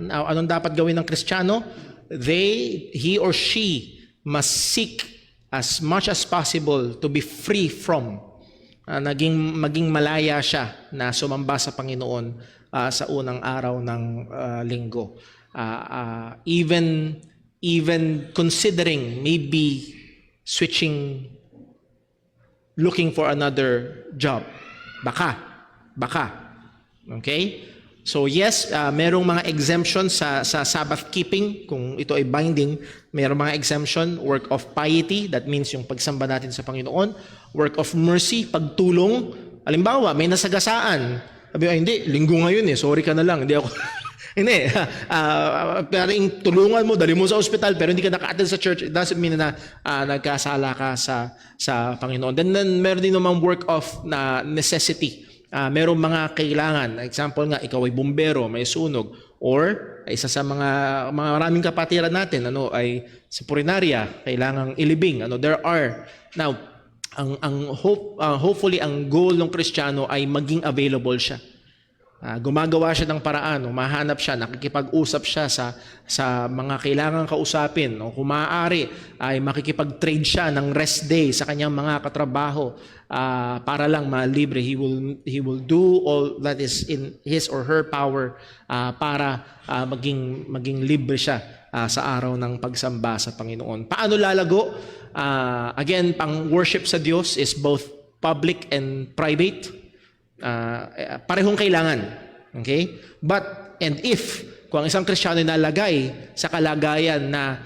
Anong dapat gawin ng Kristiyano? He or she must seek as much as possible to be free from maging malaya siya na sumamba sa Panginoon sa unang araw ng linggo. Even considering maybe switching, looking for another job. Baka. Okay? So yes, merong mga exemption sa Sabbath keeping, kung ito ay binding, merong mga exemption, work of piety, that means yung pagsamba natin sa Panginoon, work of mercy, pagtulong. Halimbawa, may nasagasaan. Sabi, hindi, linggo ngayon sorry ka na lang, hindi ako, hindi, paring tulungan mo, dali mo sa ospital, pero hindi ka naka-attend sa church, it doesn't mean na nagkasala ka sa Panginoon. Then meron din namang work of necessity. Merong mga kailangan. Example nga, ikaw ay bumbero, may sunog, or isa sa mga maraming kapatiran natin, ay sa purinarya, kailangang ilibing. There are. Now, hopefully, ang goal ng Kristiyano ay maging available siya. Gumagawa siya ng paraan, mahanap siya, nakikipag-usap siya sa mga kailangang kausapin. Kung maaari, ay makikipag-trade siya ng rest day sa kanyang mga katrabaho para lang malibre. He will do all that is in his or her power para maging libre siya sa araw ng pagsamba sa Panginoon. Paano lalago? Again, pang worship sa Diyos is both public and private. Parehong kailangan. Okay? And if kung ang isang Kristiyano ay nalagay sa kalagayan na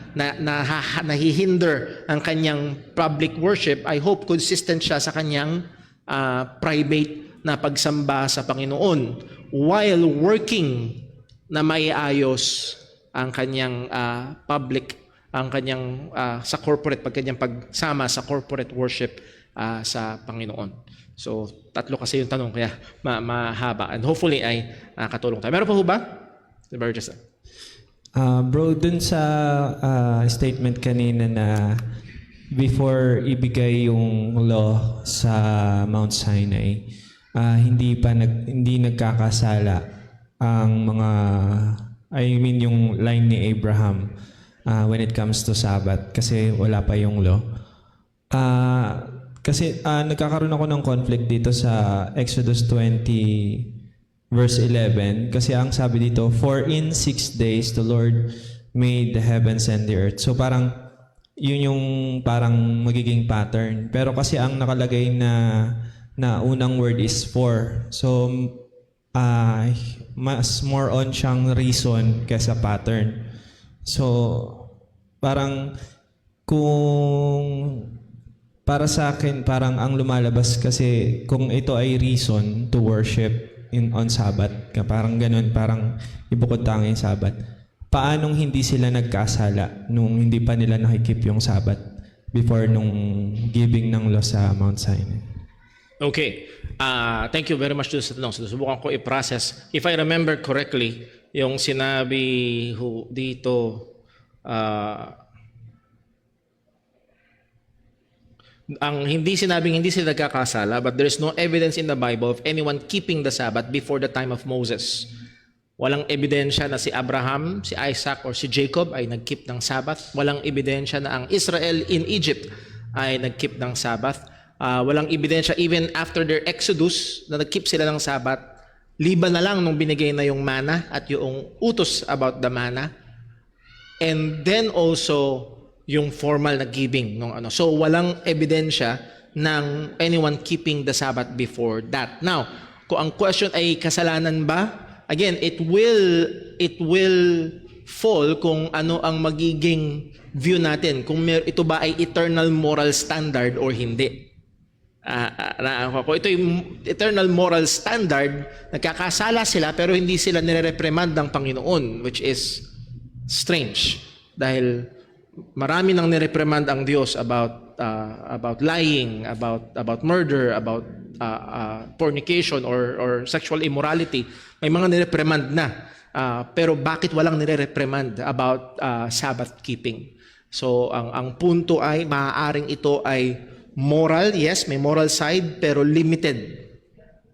nahihinder ang kanyang public worship, I hope consistent siya sa kanyang private na pagsamba sa Panginoon while working na maiayos ang kanyang public, ang kanyang sa corporate, kanyang pagsama sa corporate worship sa Panginoon. So, 3 kasi yung tanong, kaya mahaba. And hopefully ay katulong tayo. Meron pa ho ba? Bro, dun sa statement kanina na before ibigay yung law sa Mount Sinai, hindi nagkakasala ang mga, yung line ni Abraham when it comes to Sabbath kasi wala pa yung law. Kasi nagkakaroon ako ng conflict dito sa Exodus 20 verse 11 kasi ang sabi dito, "For in 6 days the Lord made the heavens and the earth." So parang yun yung parang magiging pattern. Pero kasi ang nakalagay na unang word is for. So mas more on siyang reason kaysa pattern. So parang kung para sa akin parang ang lumalabas kasi kung ito ay reason to worship on Sabbath, parang ganun, parang ibukod tangi yung Sabbath. Paanong hindi sila nagkasala nung hindi pa nila nakikip yung Sabbath before nung giving ng law sa Mount Sinai? Okay. Thank you very much to sa tanong. So, subukan ko i-process. If I remember correctly, yung sinabi dito, ang hindi sinabing hindi sila nagkakasala, but there is no evidence in the Bible of anyone keeping the Sabbath before the time of Moses. Walang ebidensya na si Abraham, si Isaac, or si Jacob ay nag-keep ng Sabbath. Walang ebidensya na ang Israel in Egypt ay nag-keep ng Sabbath. Walang ebidensya even after their exodus na nag-keep sila ng Sabbath, liban na lang nung binigay na yung manna at yung utos about the manna. And then also yung formal na giving nung ano. So walang ebidensya ng anyone keeping the Sabbath before that. Now, kung ang question ay kasalanan ba? Again, it will fall kung ano ang magiging view natin. Kung ito ba ay eternal moral standard or hindi. Kung ito yung eternal moral standard, nagkakasala sila pero hindi sila nire-reprimand ng Panginoon, which is strange. Dahil marami nang nireprimand ang Diyos about lying, about murder, about fornication or sexual immorality. May mga nireprimand na. Pero bakit walang nireprimand about Sabbath keeping? So ang punto ay maaaring ito ay moral, yes, may moral side pero limited.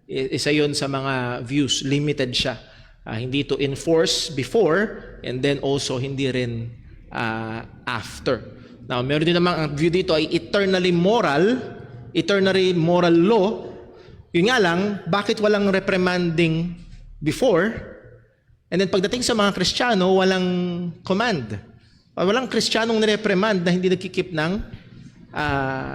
Isa 'yon sa mga views, limited siya. Hindi to enforce before and then also hindi rin after. Now, meron din naman ang view dito ay eternally moral law. Yun nga lang, bakit walang reprimanding before? And then pagdating sa mga Kristiyano, walang command. Walang Kristiyanong nireprimand na hindi nagkikip ng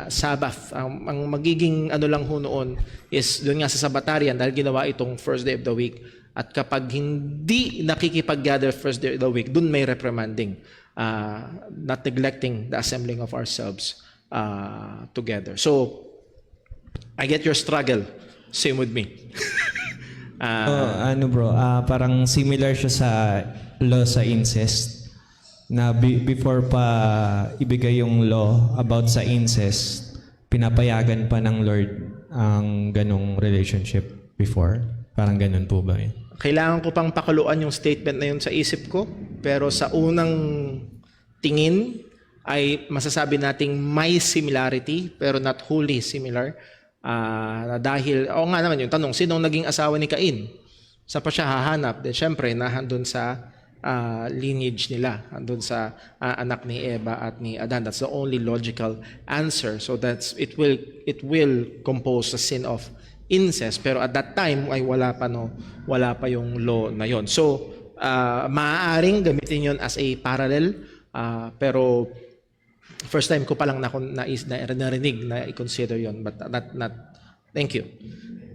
Sabbath. Ang magiging ano lang ho noon is doon nga sa Sabbatarian dahil ginawa itong first day of the week. At kapag hindi nakikipag-gather first day of the week, doon may reprimanding. Not neglecting the assembling of ourselves together. So, I get your struggle. Same with me. Parang similar siya sa law sa incest na before pa ibigay yung law about sa incest, pinapayagan pa ng Lord ang ganong relationship before. Parang ganun po ba yun? Kailangan ko pang pakuluan yung statement na yun sa isip ko, pero sa unang tingin ay masasabi nating may similarity pero not wholly similar. Dahil, nga naman yung tanong, sinong naging asawa ni Cain? Saan pa siya hahanap? Then syempre, nahandun sa lineage nila, handun sa anak ni Eva at ni Adan. That's the only logical answer. So it will compose the sin of incest, pero at that time ay wala pa yung law na yon. So maaaring gamitin yon as a parallel, pero first time ko pa lang narinig na i-consider yon, but not thank you.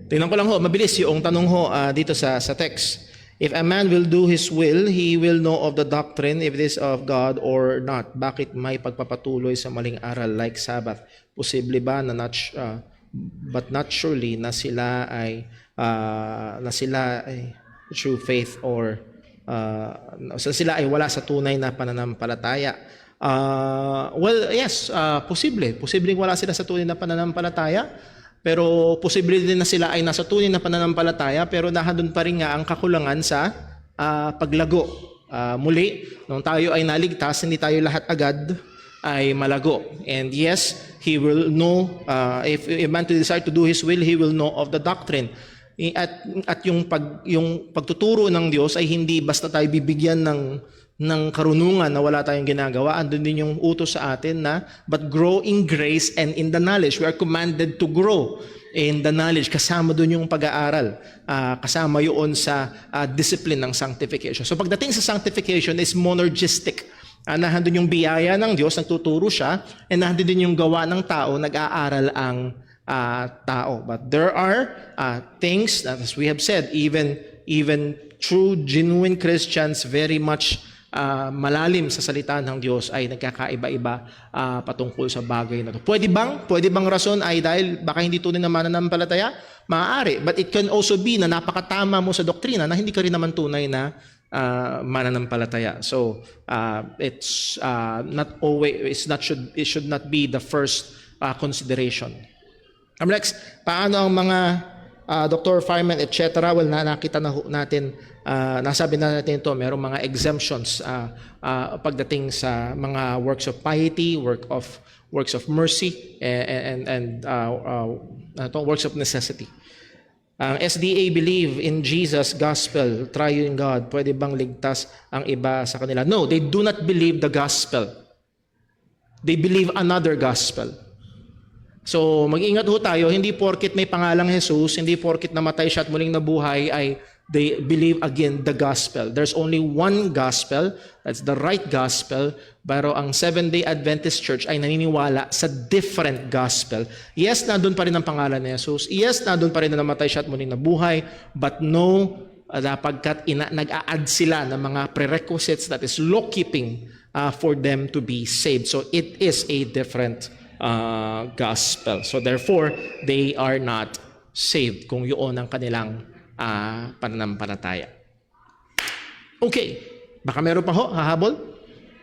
Tingnan ko lang ho, mabilis yung tanong ho dito sa text. If a man will do his will, he will know of the doctrine if it is of God or not. Bakit may pagpapatuloy sa maling aral like Sabbath? Posible ba na but not surely na sila ay true faith or sila ay wala sa tunay na pananampalataya? Well, yes, posibleng wala sila sa tunay na pananampalataya, pero posible din na sila ay nasa tunay na pananampalataya pero nahadun pa rin nga ang kakulangan sa paglago muli, nung tayo ay naligtas, hindi tayo lahat agad ay malago. And yes, he will know, if a man to desire to do his will, he will know of the doctrine. At yung pagtuturo ng Diyos ay hindi basta tayo bibigyan ng karunungan na wala tayong ginagawa. Andun din yung utos sa atin na, but grow in grace and in the knowledge. We are commanded to grow in the knowledge. Kasama dun yung pag-aaral. Kasama yun sa discipline ng sanctification. So pagdating sa sanctification is monergistic. Nahandun yung biyaya ng Diyos, nagtuturo siya, and nahandun din yung gawa ng tao, nag-aaral ang tao. But there are things that, as we have said, even true, genuine Christians, very much malalim sa salita ng Diyos ay nagkakaiba-iba patungkol sa bagay na ito. Pwede bang rason ay dahil baka hindi tunay na mananampalataya? Maaari. But it can also be na napakatama mo sa doktrina na hindi ka rin naman tunay na mananampalataya. So it's not always, it should not be the first consideration. Next, paano ang mga Dr. Fireman, etc. Well, nakita na natin, nasabi na natin ito, merong mga exemptions pagdating sa mga works of piety, works of mercy, and works of necessity. Ang SDA believe in Jesus, gospel, triune God. Pwede bang ligtas ang iba sa kanila? No, they do not believe the gospel. They believe another gospel. So, mag-ingat ho tayo, hindi porkit may pangalang Jesus, hindi porkit namatay siya at muling nabuhay, ay they believe again the gospel. There's only one gospel, that's the right gospel, pero ang Seventh-day Adventist Church ay naniniwala sa different gospel. Yes, nandun pa rin ang pangalan ni Jesus. Yes, nandun pa rin na namatay siya at muling nabuhay, but no, pagkat nag-a-add sila ng mga prerequisites, that is law-keeping for them to be saved. So, it is a different gospel. So therefore, they are not saved kung yun ang kanilang pananampalataya. Okay. Baka meron pa ho, hahabol?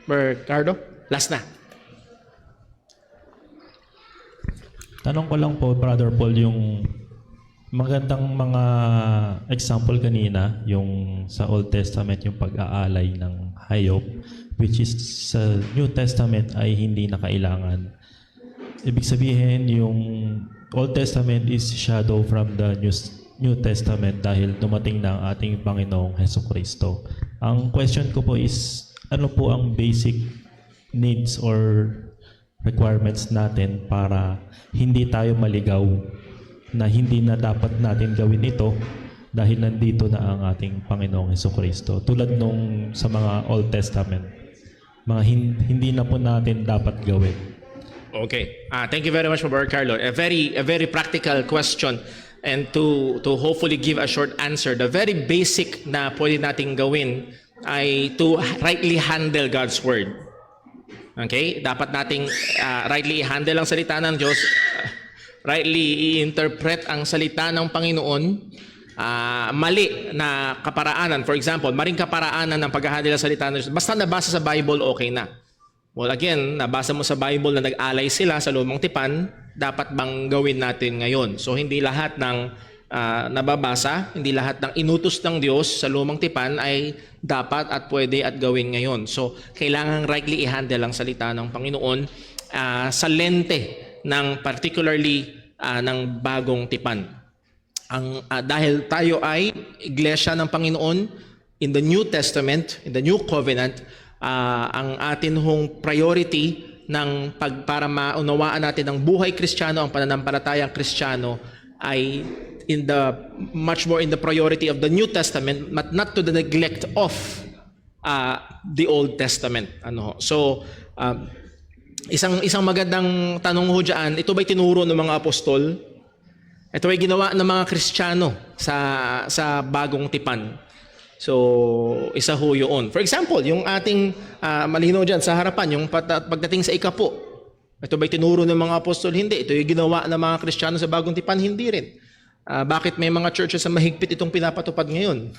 Ricardo? Last na. Tanong ko lang po, Brother Paul, yung magandang mga example kanina, yung sa Old Testament, yung pag-aalay ng hayop, which is sa New Testament ay hindi na kailangan. Ibig sabihin, yung Old Testament is shadow from the New Testament dahil dumating na ang ating Panginoong Hesukristo. Ang question ko po is, ano po ang basic needs or requirements natin para hindi tayo maligaw na hindi na dapat natin gawin ito dahil nandito na ang ating Panginoong Hesukristo. Tulad nung sa mga Old Testament, mga hindi na po natin dapat gawin. Okay. Thank you very much, Brother Carlo. A very practical question, and to hopefully give a short answer. The very basic na pwede nating gawin ay to rightly handle God's word. Okay? Dapat nating rightly handle ang salita ng Diyos, rightly i-interpret ang salita ng Panginoon. Mali na kaparaanan, for example, maling kaparaanan ng pag-handle ng salita ng Diyos. Basta nabasa sa Bible, okay na. Well, again, nabasa mo sa Bible na nag-alay sila sa lumang tipan, dapat bang gawin natin ngayon? So, hindi lahat ng nababasa, hindi lahat ng inutos ng Diyos sa lumang tipan ay dapat at pwede at gawin ngayon. So, kailangan rightly i-handle ang salita ng Panginoon sa lente ng particularly ng bagong tipan. Dahil tayo ay iglesia ng Panginoon in the New Testament, in the New Covenant, ang atin hong priority para maunawaan natin ang buhay Kristiyano, ang pananampalatayang Kristiyano ay much more in the priority of the New Testament, but not to the neglect of the Old Testament. So isang magandang tanong ho dyan, ito ba'y tinuro ng mga apostol? Ito ba'y ginawa ng mga Kristiyano sa bagong tipan? So, isa ho yun. For example, yung ating malinaw dyan sa harapan, yung pagdating sa ikapo. Ito ba'y tinuro ng mga apostol? Hindi. Ito yung ginawa ng mga Kristiyano sa bagong tipan? Hindi rin. Bakit may mga churches na mahigpit itong pinapatupad ngayon?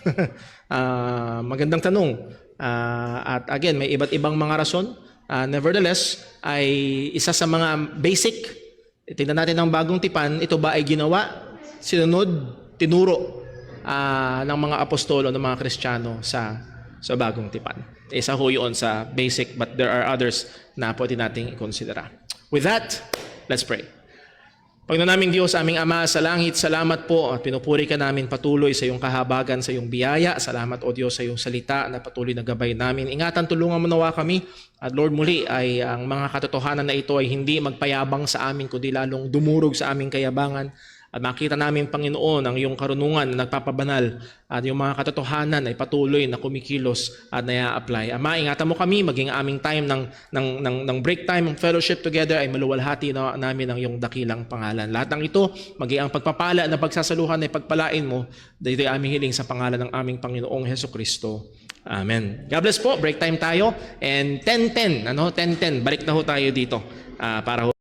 Magandang tanong. At again, may iba't ibang mga rason. Nevertheless, ay isa sa mga basic. Tingnan natin ang bagong tipan. Ito ba ay ginawa, sinunod, tinuro ng mga apostolo, ng mga Kristiyano sa sa bagong tipan. Isa ho yun sa basic, but there are others na pwede nating ikonsidera. With that, let's pray. Panginoon naming Diyos, aming Ama sa langit, salamat po at pinupuri ka namin patuloy sa iyong kahabagan, sa iyong biyaya. Salamat o Diyos sa iyong salita na patuloy na gabay namin. Ingatan, tulungan mo nawa kami. At Lord, muli ay ang mga katotohanan na ito ay hindi magpayabang sa amin, kundi lalong dumurog sa aming kayabangan. At makita namin, Panginoon, ang iyong karunungan na nagpapabanal at yung mga katotohanan ay patuloy na kumikilos at na-apply. Ama, ingatan mo kami, maging aming time ng break time, ng fellowship together ay maluwalhati na namin ang iyong dakilang pangalan. Lahat ng ito, maging ang pagpapala na pagsasaluhan ay pagpalain mo, dito ay aming hiling sa pangalan ng aming Panginoong Hesukristo. Amen. God bless po. Break time tayo. And 10:10, 10:10, balik na ho tayo dito para